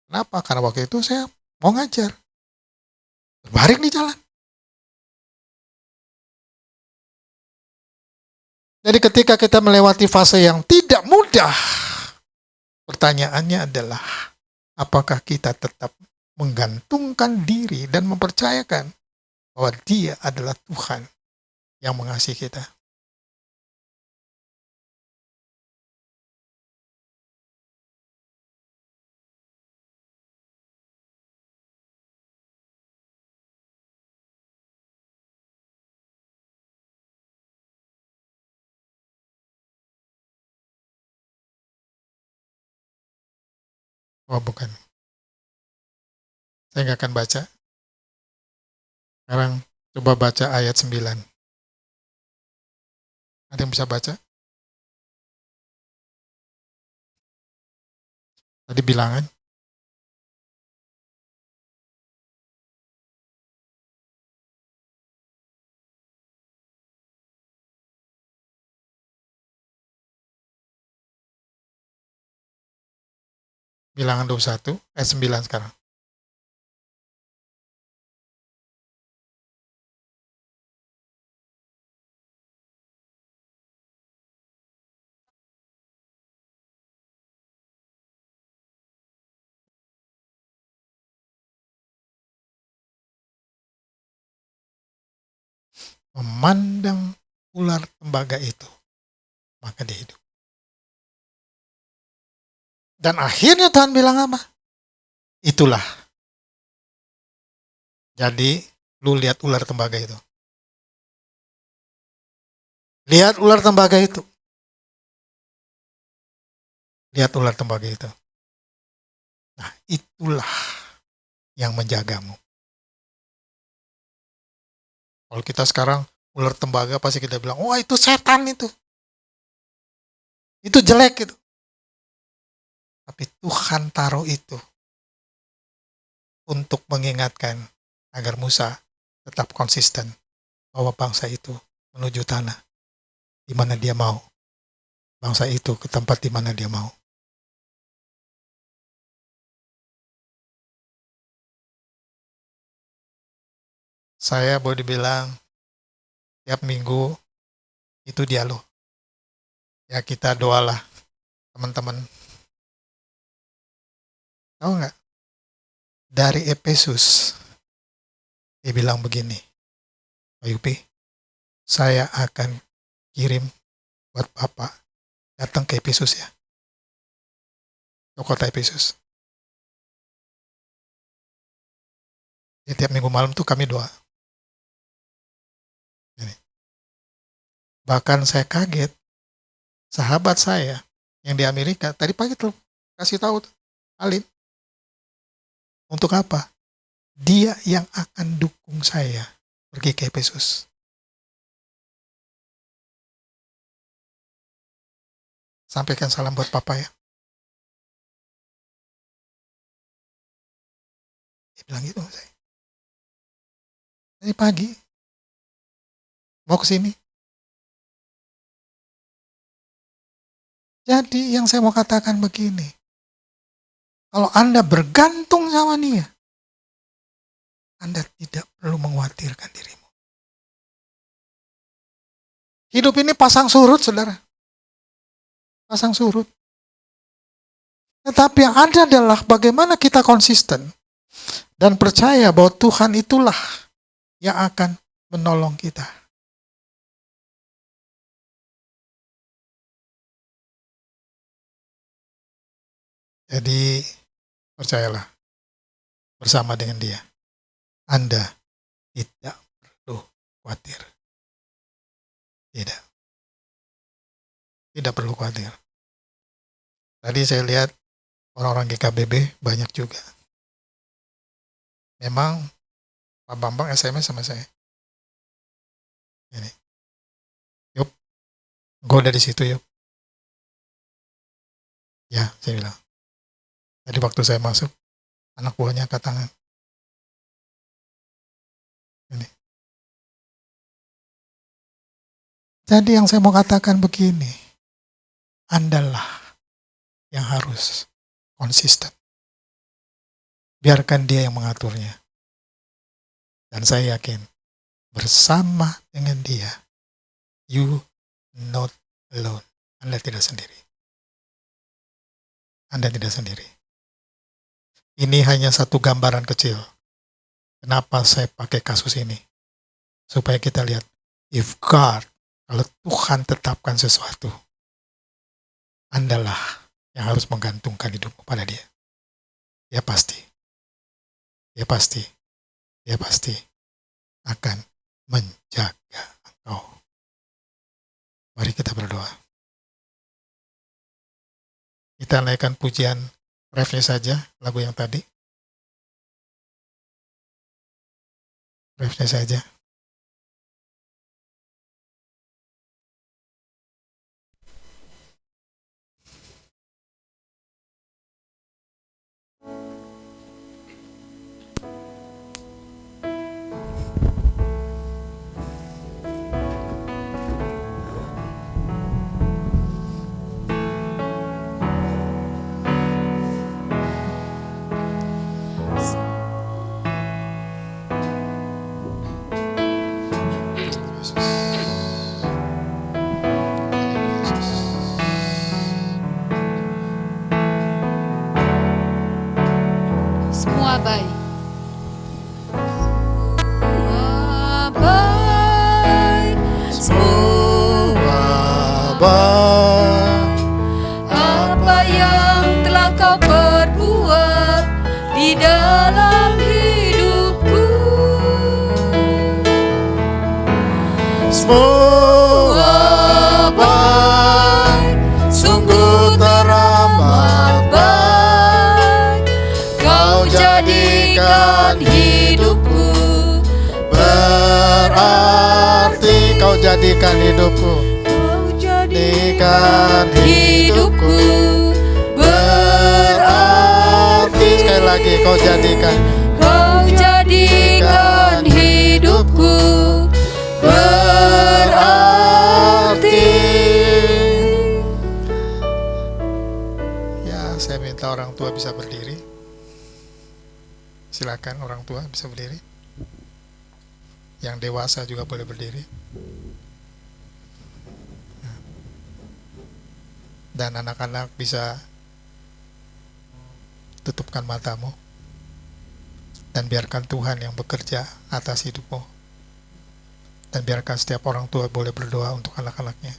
Kenapa? Karena waktu itu saya mau ngajar. Terbaring di jalan. Jadi ketika kita melewati fase yang tidak mudah, pertanyaannya adalah, apakah kita tetap menggantungkan diri dan mempercayakan bahwa Dia adalah Tuhan yang mengasihi kita? Oh bukan. Saya nggak akan baca. Sekarang coba baca ayat 9. Ada yang bisa baca? Tadi Bilangan. Bilangan 21 ayat 9 sekarang. Memandang ular tembaga itu, maka dia hidup. Dan akhirnya Tuhan bilang apa? Itulah. Jadi lu lihat ular tembaga itu. Lihat ular tembaga itu. Lihat ular tembaga itu. Nah, itulah yang menjagamu. Kalau kita sekarang ular tembaga pasti kita bilang, wah itu setan itu. Itu jelek itu. Tapi Tuhan taruh itu untuk mengingatkan agar Musa tetap konsisten bahwa bangsa itu menuju tanah di mana dia mau. Bangsa itu ke tempat di mana dia mau. Saya boleh dibilang tiap minggu itu dialog. Ya kita doalah teman-teman. Tahu nggak? Dari Efesus dia bilang begini, Pak Yupi, saya akan kirim buat Bapak datang ke Efesus ya, ke kota Efesus. Jadi tiap minggu malam tuh kami doa. Ini. Bahkan saya kaget, sahabat saya yang di Amerika tadi pagi tuh kasih tahu tuh, Alin, untuk apa? Dia yang akan dukung saya pergi ke Efesus. Sampaikan salam buat Papa ya. Dia bilang gitu sama saya. Tadi pagi mau ke sini. Jadi yang saya mau katakan begini. Kalau Anda bergantung sama dia, Anda tidak perlu mengkhawatirkan dirimu. Hidup ini pasang surut, saudara. Pasang surut. Tetapi yang ada adalah bagaimana kita konsisten dan percaya bahwa Tuhan itulah yang akan menolong kita. Jadi percayalah bersama dengan dia. Anda tidak perlu khawatir. Tidak. Tidak perlu khawatir. Tadi saya lihat orang-orang GKBB banyak juga. Memang Pak Bambang SMS sama saya. Ini. Yup, gue dari situ yuk. Ya, saya bilang. Tadi waktu saya masuk, anak buahnya angkat tangan. Ini. Jadi yang saya mau katakan begini, Andalah yang harus konsisten. Biarkan dia yang mengaturnya. Dan saya yakin, bersama dengan dia, you not alone. Anda tidak sendiri. Anda tidak sendiri. Ini hanya satu gambaran kecil. Kenapa saya pakai kasus ini? Supaya kita lihat, if God, kalau Tuhan tetapkan sesuatu, Andalah yang harus menggantungkan hidupmu pada dia. Dia pasti akan menjaga engkau. Mari kita berdoa. Kita naikkan pujian refnya saja, lagu yang tadi. Refnya saja. Semua baik. Apa yang telah dalam hidupku. Semua baik, sungguh teramat baik. Kau jadikan hidupku berarti. Kau jadikan hidupku, Kau jadikan hidupku berarti. Sekali lagi, kau jadikan hidupku berarti. Ya, saya minta orang tua bisa berdiri. Silakan orang tua bisa berdiri. Yang dewasa juga boleh berdiri. Dan anak-anak bisa tutupkan matamu dan biarkan Tuhan yang bekerja atas hidupmu. Dan biarkan setiap orang tua boleh berdoa untuk anak-anaknya.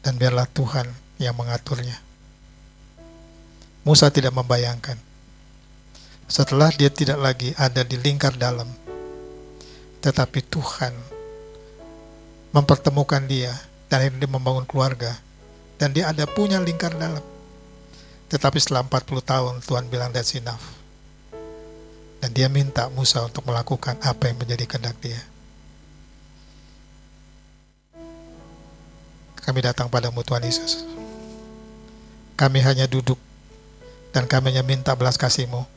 Dan biarlah Tuhan yang mengaturnya. Musa tidak membayangkan setelah dia tidak lagi ada di lingkar dalam, tetapi Tuhan mempertemukan dia dan akhirnya dia membangun keluarga dan dia ada punya lingkar dalam. Tetapi setelah 40 tahun Tuhan bilang that's enough. Dan dia minta Musa untuk melakukan apa yang menjadi kehendak dia. Kami datang padamu Tuhan Yesus. Kami hanya duduk dan kami hanya minta belas kasih-Mu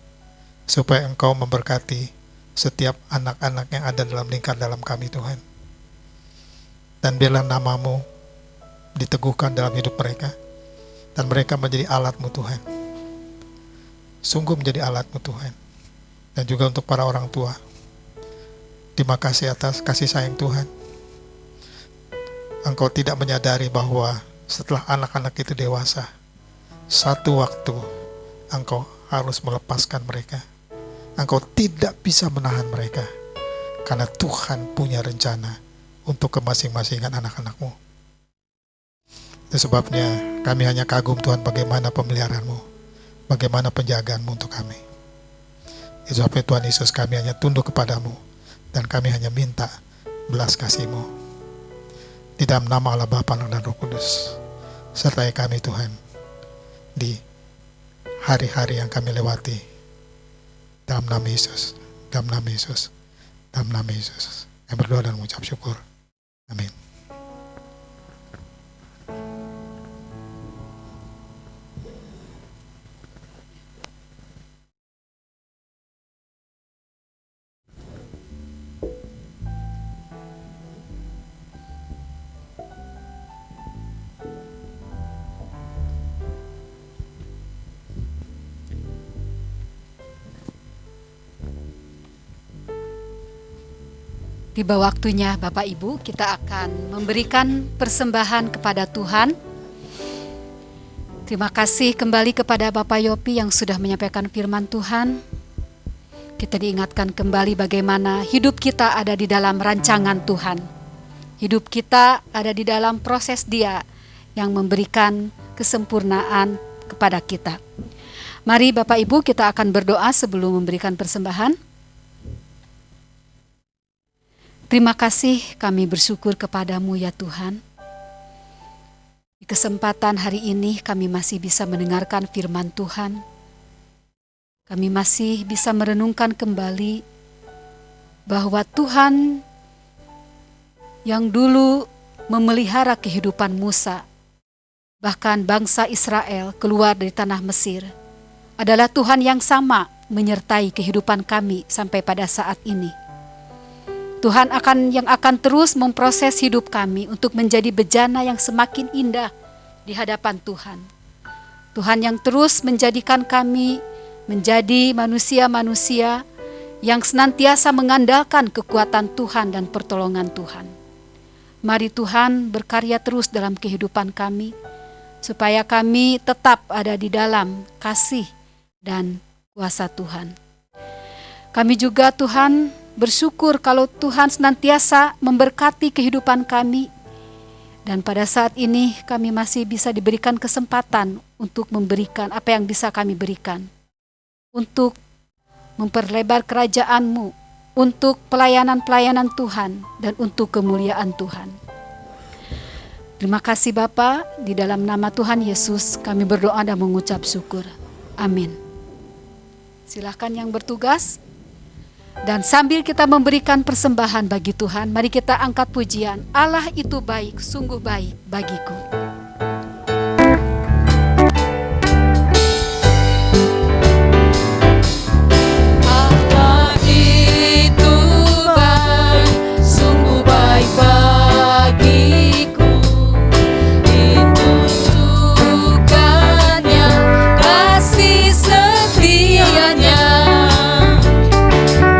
supaya Engkau memberkati setiap anak-anak yang ada dalam lingkar dalam kami Tuhan. Dan biarlah nama-Mu diteguhkan dalam hidup mereka dan mereka menjadi alat-Mu Tuhan. Sungguh menjadi alat-Mu Tuhan. Dan juga untuk para orang tua, terima kasih atas kasih sayang Tuhan. Engkau tidak menyadari bahwa setelah anak-anak itu dewasa, satu waktu Engkau harus melepaskan mereka. Engkau tidak bisa menahan mereka, karena Tuhan punya rencana untuk kemasing-masingan anak-anak-Mu. Itu sebabnya kami hanya kagum Tuhan bagaimana pemeliharaan-Mu, bagaimana penjagaan-Mu untuk kami. Itu sebabnya Tuhan Yesus, kami hanya tunduk kepadamu dan kami hanya minta belas kasih-Mu. Di dalam nama Allah Bapa, Anak dan Roh Kudus, sertai kami Tuhan di hari-hari yang kami lewati. Dalam nama Yesus, dalam nama Yesus, dalam nama Yesus. Kami berdoa dan mengucap syukur. Amin. Tiba waktunya Bapak Ibu, kita akan memberikan persembahan kepada Tuhan. Terima kasih kembali kepada Bapak Yopi yang sudah menyampaikan firman Tuhan. Kita diingatkan kembali bagaimana hidup kita ada di dalam rancangan Tuhan. Hidup kita ada di dalam proses Dia yang memberikan kesempurnaan kepada kita. Mari Bapak Ibu, kita akan berdoa sebelum memberikan persembahan. Terima kasih, kami bersyukur kepadamu ya Tuhan. Di kesempatan hari ini kami masih bisa mendengarkan firman Tuhan. Kami masih bisa merenungkan kembali bahwa Tuhan yang dulu memelihara kehidupan Musa, bahkan bangsa Israel keluar dari tanah Mesir, adalah Tuhan yang sama menyertai kehidupan kami sampai pada saat ini. Tuhan yang akan terus memproses hidup kami untuk menjadi bejana yang semakin indah di hadapan Tuhan. Tuhan yang terus menjadikan kami menjadi manusia-manusia yang senantiasa mengandalkan kekuatan Tuhan dan pertolongan Tuhan. Mari Tuhan berkarya terus dalam kehidupan kami, supaya kami tetap ada di dalam kasih dan kuasa Tuhan. Kami juga Tuhan bersyukur kalau Tuhan senantiasa memberkati kehidupan kami. Dan pada saat ini kami masih bisa diberikan kesempatan untuk memberikan apa yang bisa kami berikan. untuk memperlebar kerajaan-Mu, untuk pelayanan-pelayanan Tuhan, dan untuk kemuliaan Tuhan. Terima kasih Bapa, di dalam nama Tuhan Yesus kami berdoa dan mengucap syukur. Amin. Silahkan yang bertugas. Dan sambil kita memberikan persembahan bagi Tuhan, mari kita angkat pujian. Allah itu baik, sungguh baik bagiku. Allah itu baik, sungguh baik bagiku. Ditunjukkannya kasih setianya,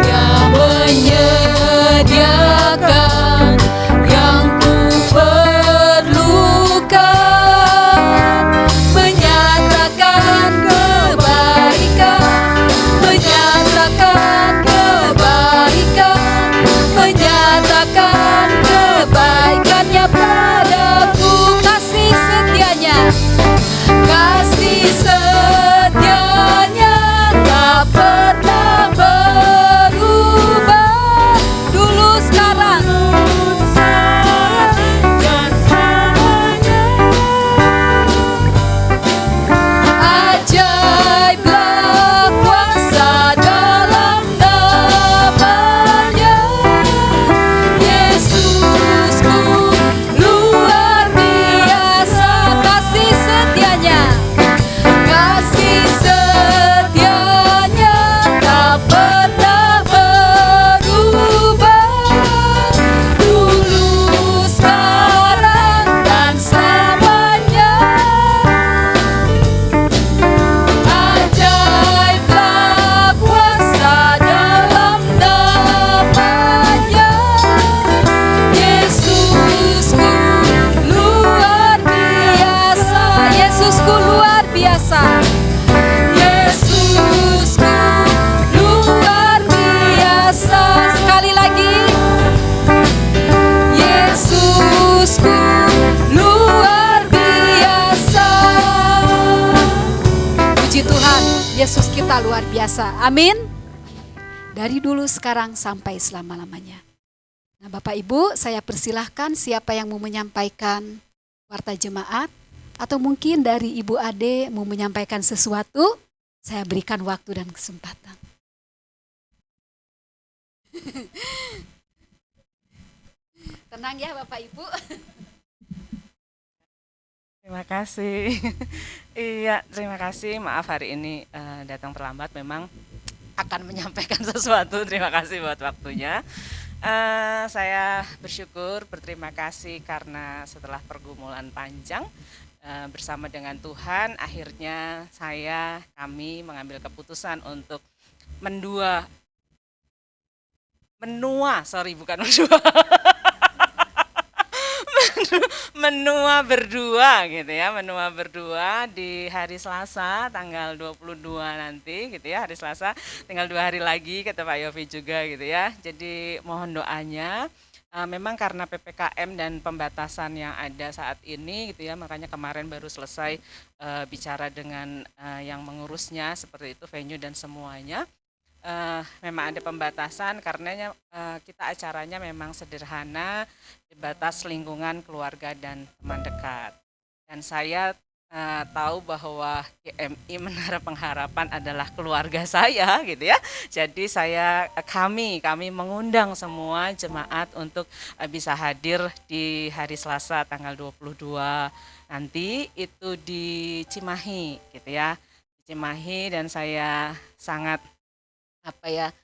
yang menyediakan yang ku perlukan, menyatakan kebaikan, menyatakan kebaikan, menyatakan kebaikannya padaku. Kasih setianya, kasih setianya tak pernah berubah, dulu sekarang dan selamanya. Ajaiblah kuasa dalam namanya, Yesusku luar biasa. Kasih setianya, kasih setianya tak pernah berubah, dulu sekarang dan selamanya. Ajaiblah kuasa dalam namanya, Yesusku luar biasa. Yesusku luar biasa, Yesusku luar biasa. Sekali lagi, Yesusku luar biasa. Puji Tuhan, Yesus kita luar biasa. Amin. Dari dulu, sekarang, sampai selama-lamanya. Nah Bapak Ibu, saya persilahkan siapa yang mau menyampaikan warta jemaat, atau mungkin dari Ibu Ade mau menyampaikan sesuatu, saya berikan waktu dan kesempatan. Tenang ya Bapak Ibu. Terima kasih. Iya, terima kasih. Maaf hari ini datang terlambat, memang akan menyampaikan sesuatu. Terima kasih buat waktunya. Saya bersyukur, berterima kasih karena setelah pergumulan panjang bersama dengan Tuhan, akhirnya kami mengambil keputusan untuk menua berdua gitu ya, menua berdua di hari Selasa tanggal 22 nanti gitu ya, hari Selasa tinggal 2 hari lagi kata Pak Yofi juga gitu ya. Jadi mohon doanya. Memang karena PPKM dan pembatasan yang ada saat ini gitu ya, makanya kemarin baru selesai bicara dengan yang mengurusnya seperti itu, venue dan semuanya. Memang ada pembatasan karenanya kita acaranya memang sederhana, dibatas lingkungan keluarga dan teman dekat. Dan saya tahu bahwa GMI Menara Pengharapan adalah keluarga saya gitu ya. Jadi kami mengundang semua jemaat untuk bisa hadir di hari Selasa tanggal 22 nanti itu di Cimahi gitu ya. Di Cimahi, dan saya sangat saya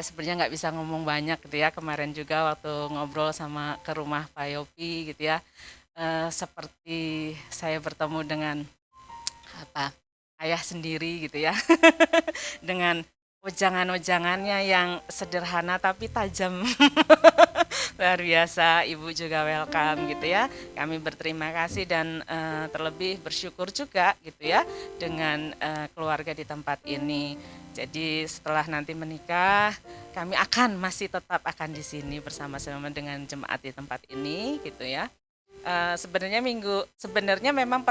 sebenarnya nggak bisa ngomong banyak gitu ya. Kemarin juga waktu ngobrol ke rumah Pak Yopi gitu ya, seperti saya bertemu dengan ayah sendiri gitu ya. Dengan wejangan-wejangannya yang sederhana tapi tajam. Luar biasa, Ibu juga welcome gitu ya. Kami berterima kasih dan terlebih bersyukur juga gitu ya dengan keluarga di tempat ini. Jadi setelah nanti menikah, kami masih tetap akan di sini bersama-sama dengan jemaat di tempat ini gitu ya. sebenarnya memang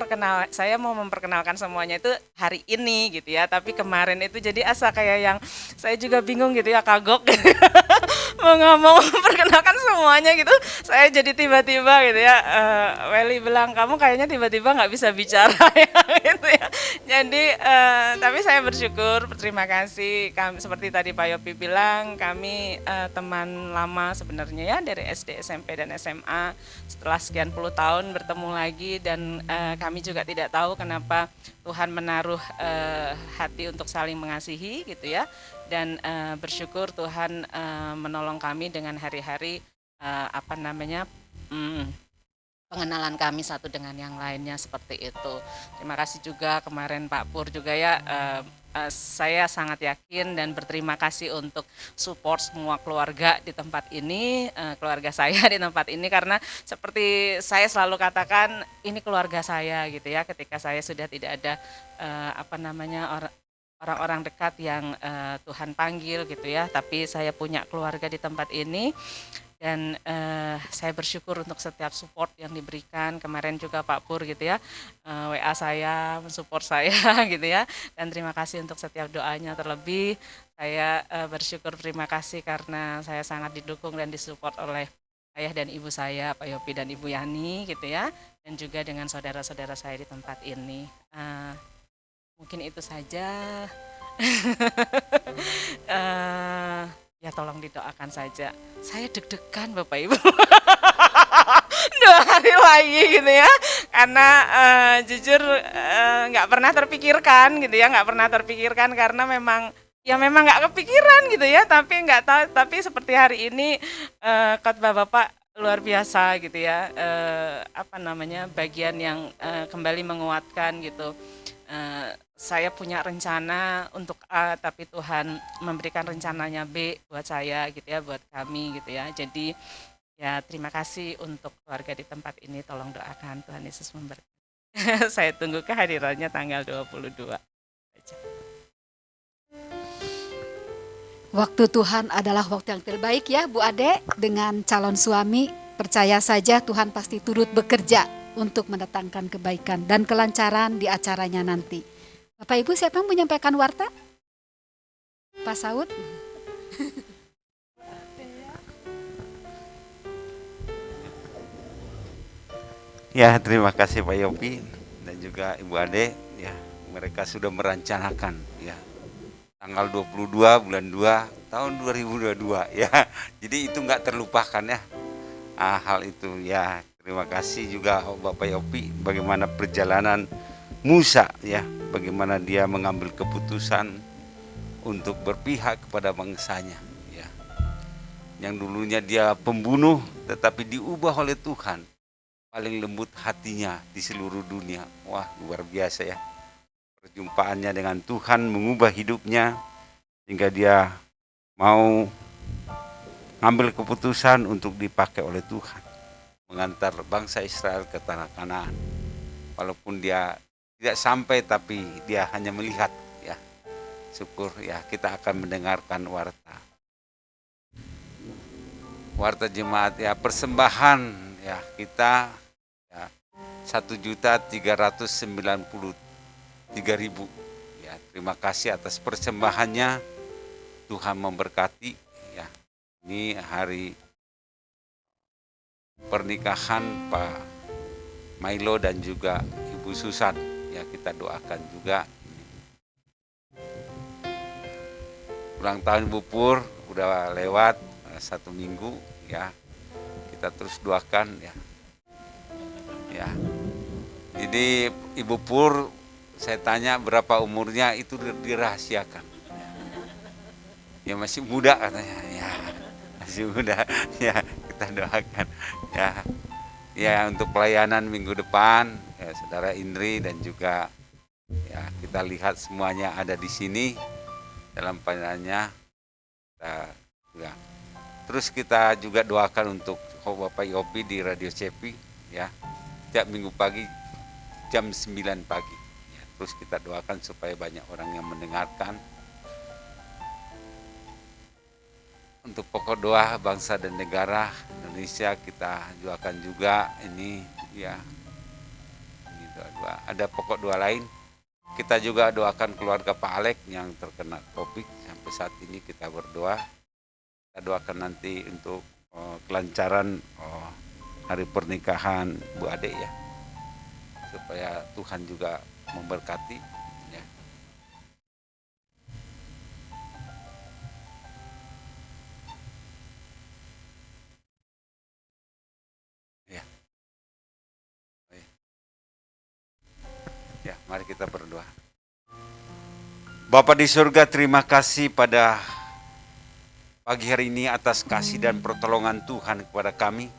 saya mau memperkenalkan semuanya itu hari ini gitu ya, tapi kemarin itu jadi asa kayak yang saya juga bingung gitu ya, kagok gitu. Mau ngomong memperkenalkan semuanya gitu, saya jadi tiba-tiba gitu ya, Welly bilang kamu kayaknya tiba-tiba nggak bisa bicara ya gitu ya. Jadi tapi saya bersyukur, berterima kasih. Kami seperti tadi Pak Yopi bilang, kami teman lama sebenarnya ya, dari SD, SMP dan SMA. Setelah sekian puluh tahun bertemu lagi, dan kami juga tidak tahu kenapa Tuhan menaruh hati untuk saling mengasihi gitu ya, dan bersyukur Tuhan menolong kami dengan hari-hari pengenalan kami satu dengan yang lainnya seperti itu. Terima kasih juga kemarin Pak Pur juga ya, saya sangat yakin dan berterima kasih untuk support semua keluarga di tempat ini, keluarga saya di tempat ini, karena seperti saya selalu katakan ini keluarga saya gitu ya, ketika saya sudah tidak ada orang-orang dekat yang Tuhan panggil gitu ya, tapi saya punya keluarga di tempat ini. Dan saya bersyukur untuk setiap support yang diberikan. Kemarin juga Pak Pur gitu ya, WA saya, mensupport saya gitu ya. Dan terima kasih untuk setiap doanya. Terlebih saya bersyukur, terima kasih karena saya sangat didukung dan disupport oleh ayah dan ibu saya, Pak Yopi dan Ibu Yani gitu ya. Dan juga dengan saudara-saudara saya di tempat ini. Mungkin itu saja. Ya tolong didoakan saja. Saya deg-degan Bapak Ibu. 2 hari lagi gitu ya. Karena jujur nggak pernah terpikirkan gitu ya, nggak pernah terpikirkan karena memang nggak kepikiran gitu ya. Tapi nggak tahu, tapi seperti hari ini khotbah Bapak luar biasa gitu ya. Bagian yang kembali menguatkan gitu. Saya punya rencana untuk A, tapi Tuhan memberikan rencananya B buat saya gitu ya, buat kami gitu ya. Jadi ya terima kasih untuk keluarga di tempat ini, tolong doakan Tuhan Yesus memberkati. Saya tunggu kehadirannya tanggal 22. Waktu Tuhan adalah waktu yang terbaik ya Bu Ade, dengan calon suami. Percaya saja Tuhan pasti turut bekerja untuk mendatangkan kebaikan dan kelancaran di acaranya nanti. Bapak Ibu, siapa yang menyampaikan warta? Pak Saud? Ya, terima kasih Pak Yopi dan juga Ibu Ade ya, mereka sudah merencanakan ya tanggal 22 bulan 2 tahun 2022 ya. Jadi itu nggak terlupakan ya. Hal itu ya. Terima kasih juga Bapak Yopi, bagaimana perjalanan Musa ya, bagaimana dia mengambil keputusan untuk berpihak kepada bangsanya ya. Yang dulunya dia pembunuh tetapi diubah oleh Tuhan, paling lembut hatinya di seluruh dunia. Wah, luar biasa ya. Perjumpaannya dengan Tuhan mengubah hidupnya hingga dia mau ngambil keputusan untuk dipakai oleh Tuhan mengantar bangsa Israel ke tanah Kanaan. Walaupun dia tidak sampai, tapi dia hanya melihat ya. Syukur ya, kita akan mendengarkan warta jemaat ya, persembahan ya kita ya 1.393.000 ya. Terima kasih atas persembahannya. Tuhan memberkati ya. Ini hari pernikahan Pak Milo dan juga Ibu Susan ya, kita doakan juga. Ulang tahun Ibu Pur udah lewat 1 minggu ya, kita terus doakan ya. Ya, jadi Ibu Pur, saya tanya berapa umurnya, itu dirahasiakan. Ya masih muda katanya ya, masih muda ya, kita doakan ya. Ya, untuk pelayanan minggu depan ya, Saudara Indri dan juga ya, kita lihat semuanya ada di sini dalam pelayanannya. Ya. Terus kita juga doakan untuk Bapak Yopi di Radio Cepi ya, tiap minggu pagi jam 9 pagi ya. Terus kita doakan supaya banyak orang yang mendengarkan. untuk pokok doa bangsa dan negara Indonesia kita doakan juga ini ya. Ini doa. Ada pokok doa lain. Kita juga doakan keluarga Pak Alek yang terkena COVID. Sampai saat ini kita berdoa. Kita doakan nanti untuk kelancaran hari pernikahan Bu Ade ya. Supaya Tuhan juga memberkati ya. Ya. Ya, mari kita berdoa. Bapa di surga, terima kasih pada pagi hari ini atas kasih dan pertolongan Tuhan kepada kami,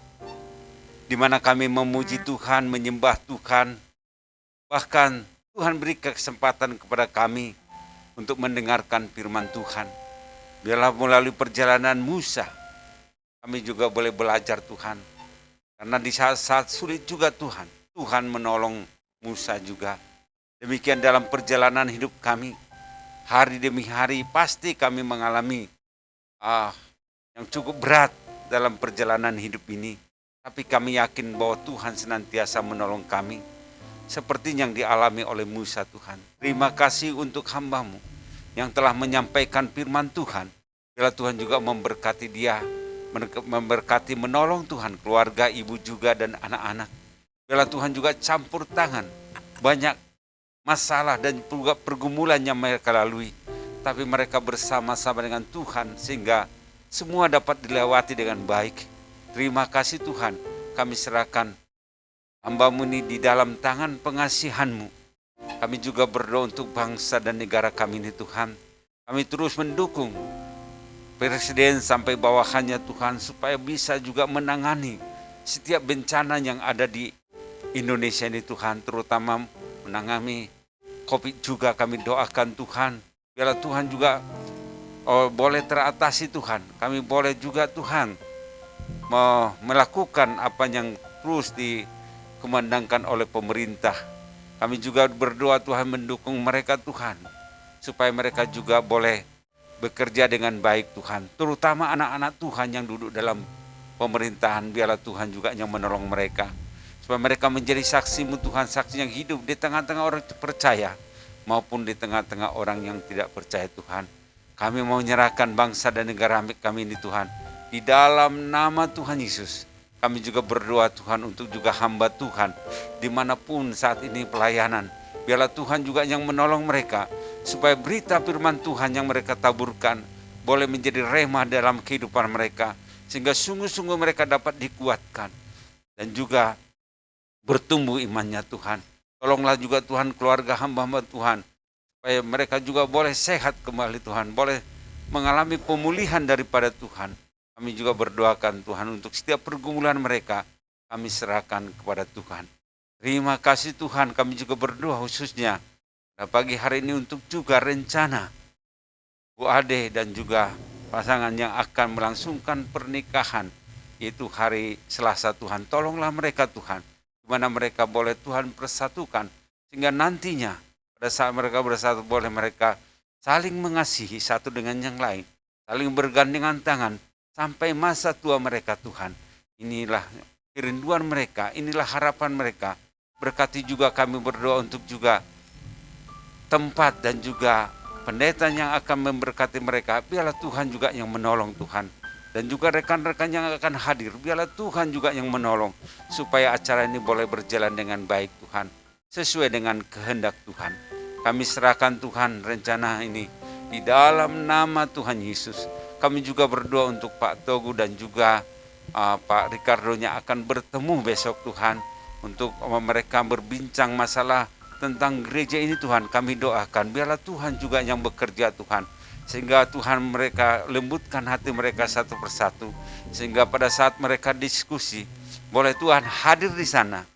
di mana kami memuji Tuhan, menyembah Tuhan, bahkan Tuhan beri kesempatan kepada kami untuk mendengarkan firman Tuhan. Biarlah melalui perjalanan Musa, kami juga boleh belajar Tuhan, karena di saat-saat sulit juga Tuhan menolong Musa juga. Demikian dalam perjalanan hidup kami, hari demi hari pasti kami mengalami yang cukup berat dalam perjalanan hidup ini. Tapi kami yakin bahwa Tuhan senantiasa menolong kami, seperti yang dialami oleh Musa Tuhan. Terima kasih untuk hamba-Mu yang telah menyampaikan firman Tuhan. Biarlah Tuhan juga memberkati dia, memberkati menolong Tuhan, keluarga, ibu juga dan anak-anak. Biarlah Tuhan juga campur tangan, banyak masalah dan juga pergumulan yang mereka lalui, tapi mereka bersama-sama dengan Tuhan sehingga semua dapat dilewati dengan baik. Terima kasih Tuhan, kami serahkan hamba-Mu ini di dalam tangan pengasihan-Mu. Kami juga berdoa untuk bangsa dan negara kami ini Tuhan. Kami terus mendukung Presiden sampai bawahannya Tuhan, supaya bisa juga menangani setiap bencana yang ada di Indonesia ini Tuhan, terutama menangani COVID juga kami doakan Tuhan. Biarlah Tuhan juga boleh teratasi Tuhan. Kami boleh juga Tuhan melakukan apa yang terus dikumandangkan oleh pemerintah. Kami juga berdoa Tuhan mendukung mereka Tuhan, supaya mereka juga boleh bekerja dengan baik Tuhan. Terutama anak-anak Tuhan yang duduk dalam pemerintahan, biarlah Tuhan juga yang menolong mereka, supaya mereka menjadi saksi-Mu Tuhan, saksi yang hidup di tengah-tengah orang percaya maupun di tengah-tengah orang yang tidak percaya Tuhan. Kami mau menyerahkan bangsa dan negara kami ini Tuhan, di dalam nama Tuhan Yesus. Kami juga berdoa Tuhan untuk juga hamba Tuhan dimanapun saat ini pelayanan. Biarlah Tuhan juga yang menolong mereka, supaya berita firman Tuhan yang mereka taburkan boleh menjadi rema dalam kehidupan mereka, sehingga sungguh-sungguh mereka dapat dikuatkan dan juga bertumbuh imannya Tuhan. Tolonglah juga Tuhan keluarga hamba-hamba Tuhan, supaya mereka juga boleh sehat kembali Tuhan, boleh mengalami pemulihan daripada Tuhan. Kami juga berdoakan Tuhan untuk setiap pergumulan mereka, kami serahkan kepada Tuhan. Terima kasih Tuhan, kami juga berdoa khususnya pada pagi hari ini untuk juga rencana Bu Ade dan juga pasangan yang akan melangsungkan pernikahan, yaitu hari Selasa Tuhan. Tolonglah mereka Tuhan, di mana mereka boleh Tuhan persatukan, sehingga nantinya pada saat mereka bersatu boleh mereka saling mengasihi satu dengan yang lain, saling bergandengan tangan sampai masa tua mereka Tuhan. Inilah kerinduan mereka, inilah harapan mereka. Berkati juga kami berdoa untuk juga tempat dan juga pendeta yang akan memberkati mereka. Biarlah Tuhan juga yang menolong Tuhan. Dan juga rekan-rekan yang akan hadir, biarlah Tuhan juga yang menolong, supaya acara ini boleh berjalan dengan baik Tuhan, sesuai dengan kehendak Tuhan. Kami serahkan Tuhan rencana ini di dalam nama Tuhan Yesus. Kami juga berdoa untuk Pak Togu dan juga Pak Ricardo yang akan bertemu besok Tuhan, untuk mereka berbincang masalah tentang gereja ini Tuhan. Kami doakan biarlah Tuhan juga yang bekerja Tuhan, sehingga Tuhan mereka lembutkan hati mereka satu persatu, sehingga pada saat mereka diskusi boleh Tuhan hadir di sana,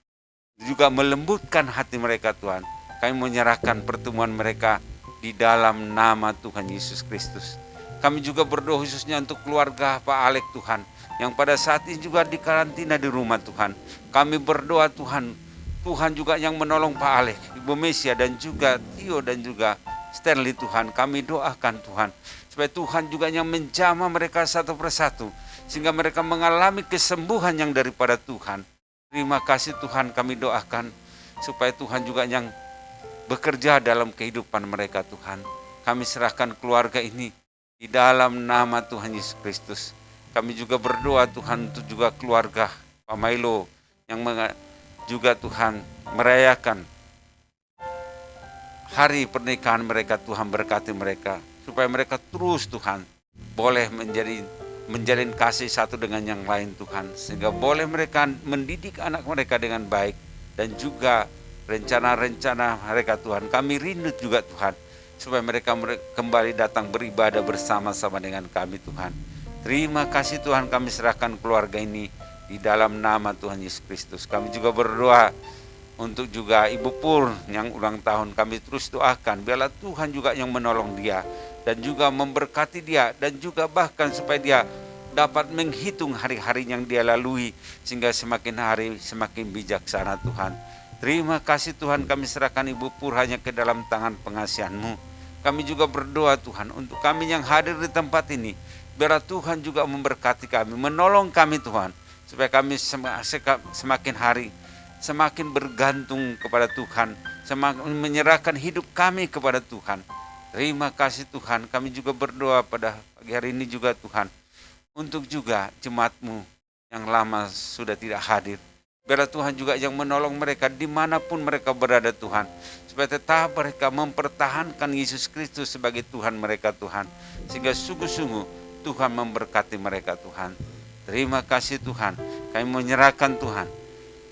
juga melembutkan hati mereka Tuhan. Kami menyerahkan pertemuan mereka di dalam nama Tuhan Yesus Kristus. Kami juga berdoa khususnya untuk keluarga Pak Alek Tuhan, yang pada saat ini juga dikarantina di rumah Tuhan. Kami berdoa Tuhan, Tuhan juga yang menolong Pak Alek, Ibu Mesia dan juga Tio dan juga Stanley Tuhan, kami doakan Tuhan, supaya Tuhan juga yang menjamah mereka satu persatu, sehingga mereka mengalami kesembuhan yang daripada Tuhan. Terima kasih Tuhan, kami doakan, supaya Tuhan juga yang bekerja dalam kehidupan mereka Tuhan. Kami serahkan keluarga ini di dalam nama Tuhan Yesus Kristus. Kami juga berdoa Tuhan untuk juga keluarga Pak Milo yang juga Tuhan merayakan hari pernikahan mereka. Tuhan berkati mereka supaya mereka terus Tuhan boleh menjalin kasih satu dengan yang lain Tuhan, sehingga boleh mereka mendidik anak mereka dengan baik, dan juga rencana-rencana mereka Tuhan. Kami rindu juga Tuhan supaya mereka kembali datang beribadah bersama-sama dengan kami Tuhan. Terima kasih Tuhan, kami serahkan keluarga ini di dalam nama Tuhan Yesus Kristus. Kami juga berdoa untuk juga Ibu Pur yang ulang tahun. Kami terus doakan biarlah Tuhan juga yang menolong dia, dan juga memberkati dia, dan juga bahkan supaya dia dapat menghitung hari-hari yang dia lalui, sehingga semakin hari semakin bijaksana Tuhan. Terima kasih Tuhan, kami serahkan Ibu Pur hanya ke dalam tangan pengasihan-Mu. Kami juga berdoa Tuhan untuk kami yang hadir di tempat ini, biarlah Tuhan juga memberkati kami, menolong kami Tuhan, supaya kami semakin hari semakin bergantung kepada Tuhan, semakin menyerahkan hidup kami kepada Tuhan. Terima kasih Tuhan, kami juga berdoa pada pagi hari ini juga Tuhan, untuk juga jemaat-Mu yang lama sudah tidak hadir. Biarlah Tuhan juga yang menolong mereka dimanapun mereka berada Tuhan, supaya tetap mereka mempertahankan Yesus Kristus sebagai Tuhan mereka Tuhan, sehingga sungguh-sungguh Tuhan memberkati mereka Tuhan. Terima kasih Tuhan, kami menyerahkan Tuhan,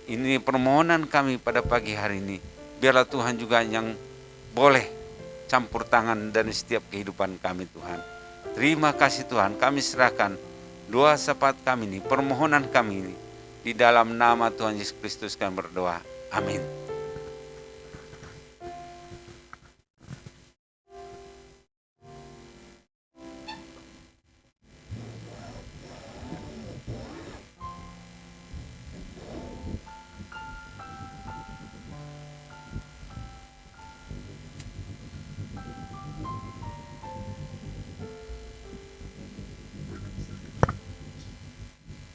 ini permohonan kami pada pagi hari ini. Biarlah Tuhan juga yang boleh campur tangan dari setiap kehidupan kami Tuhan. Terima kasih Tuhan, kami serahkan doa syafaat kami ini, permohonan kami ini, di dalam nama Tuhan Yesus Kristus kami berdoa. Amin.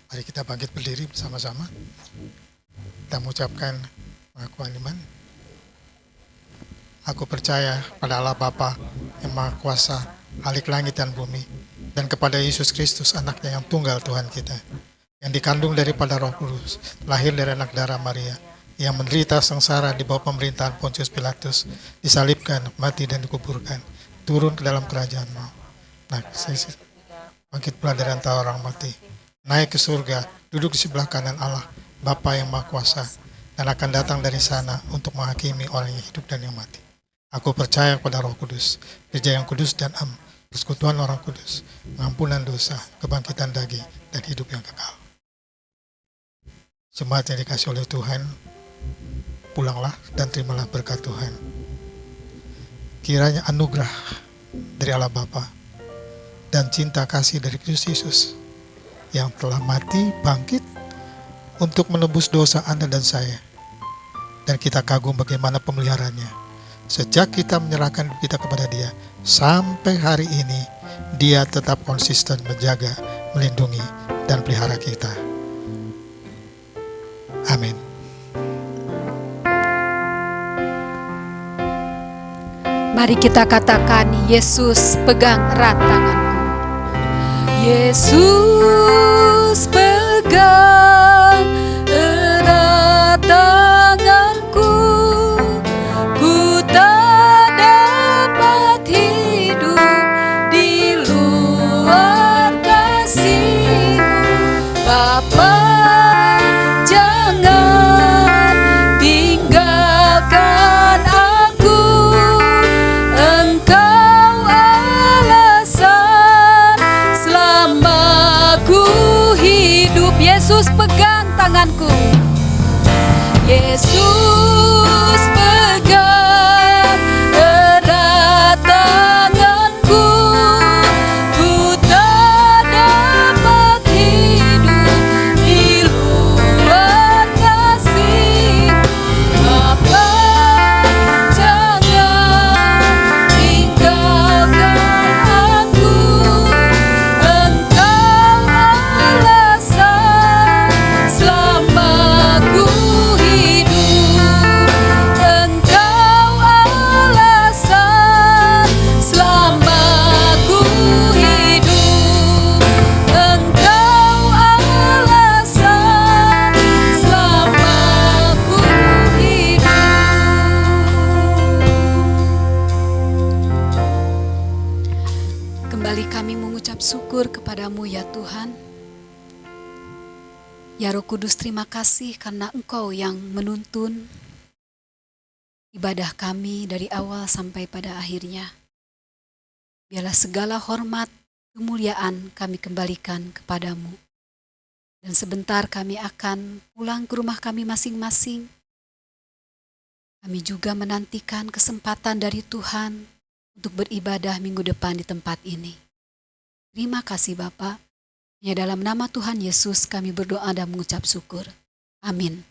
Mari kita bangkit berdiri bersama-sama. Kita mengucapkan pengakuan iman. Aku percaya pada Allah Bapa yang Maha Kuasa, Khalik langit dan bumi, dan kepada Yesus Kristus, anaknya yang tunggal Tuhan kita, yang dikandung daripada Roh Kudus, lahir dari anak darah Maria, yang menderita sengsara di bawah pemerintahan Pontius Pilatus, disalibkan, mati dan dikuburkan, turun ke dalam kerajaan mau. Nah, bangkit pula dari antara orang mati, naik ke surga, duduk di sebelah kanan Allah, Bapa yang Maha Kuasa, dan akan datang dari sana untuk menghakimi orang yang hidup dan yang mati. Aku percaya kepada Roh Kudus, gereja yang kudus dan am, persekutuan orang kudus, pengampunan dosa, kebangkitan daging, dan hidup yang kekal. Jemaat yang dikasih oleh Tuhan, pulanglah dan terimalah berkat Tuhan. Kiranya anugerah dari Allah Bapa dan cinta kasih dari Kristus Yesus yang telah mati bangkit untuk menebus dosa Anda dan saya, dan kita kagum bagaimana pemeliharaannya sejak kita menyerahkan kita kepada Dia sampai hari ini. Dia tetap konsisten menjaga, melindungi, dan pelihara kita. Amin. Mari kita katakan, Yesus pegang erat tanganku. Yesus pegang erat tanganku, ku tak dapat hidup di luar kasih-Mu. Bapa, jangan tinggalkan aku, Engkau alasan selama ku hidup. Yesus pegang tanganku, Yesus pegang erat tanganku, ku tak dapat hidup di luar kasih. Bapa, jangan tinggalkan kami mengucap syukur kepadamu ya Tuhan. Ya Roh Kudus, terima kasih karena Engkau yang menuntun ibadah kami dari awal sampai pada akhirnya. Biarlah segala hormat, kemuliaan kami kembalikan kepadamu. Dan sebentar kami akan pulang ke rumah kami masing-masing. Kami juga menantikan kesempatan dari Tuhan untuk beribadah minggu depan di tempat ini. Terima kasih Bapa. Ya, dalam nama Tuhan Yesus kami berdoa dan mengucap syukur. Amin.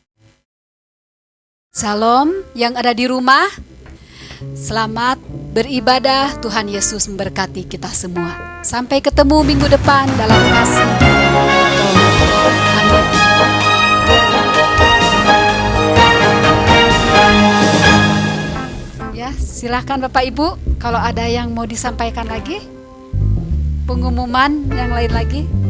Shalom yang ada di rumah. Selamat beribadah. Tuhan Yesus memberkati kita semua. Sampai ketemu minggu depan dalam kasih. Amin. Ya, silakan Bapak Ibu, kalau ada yang mau disampaikan lagi, pengumuman yang lain lagi.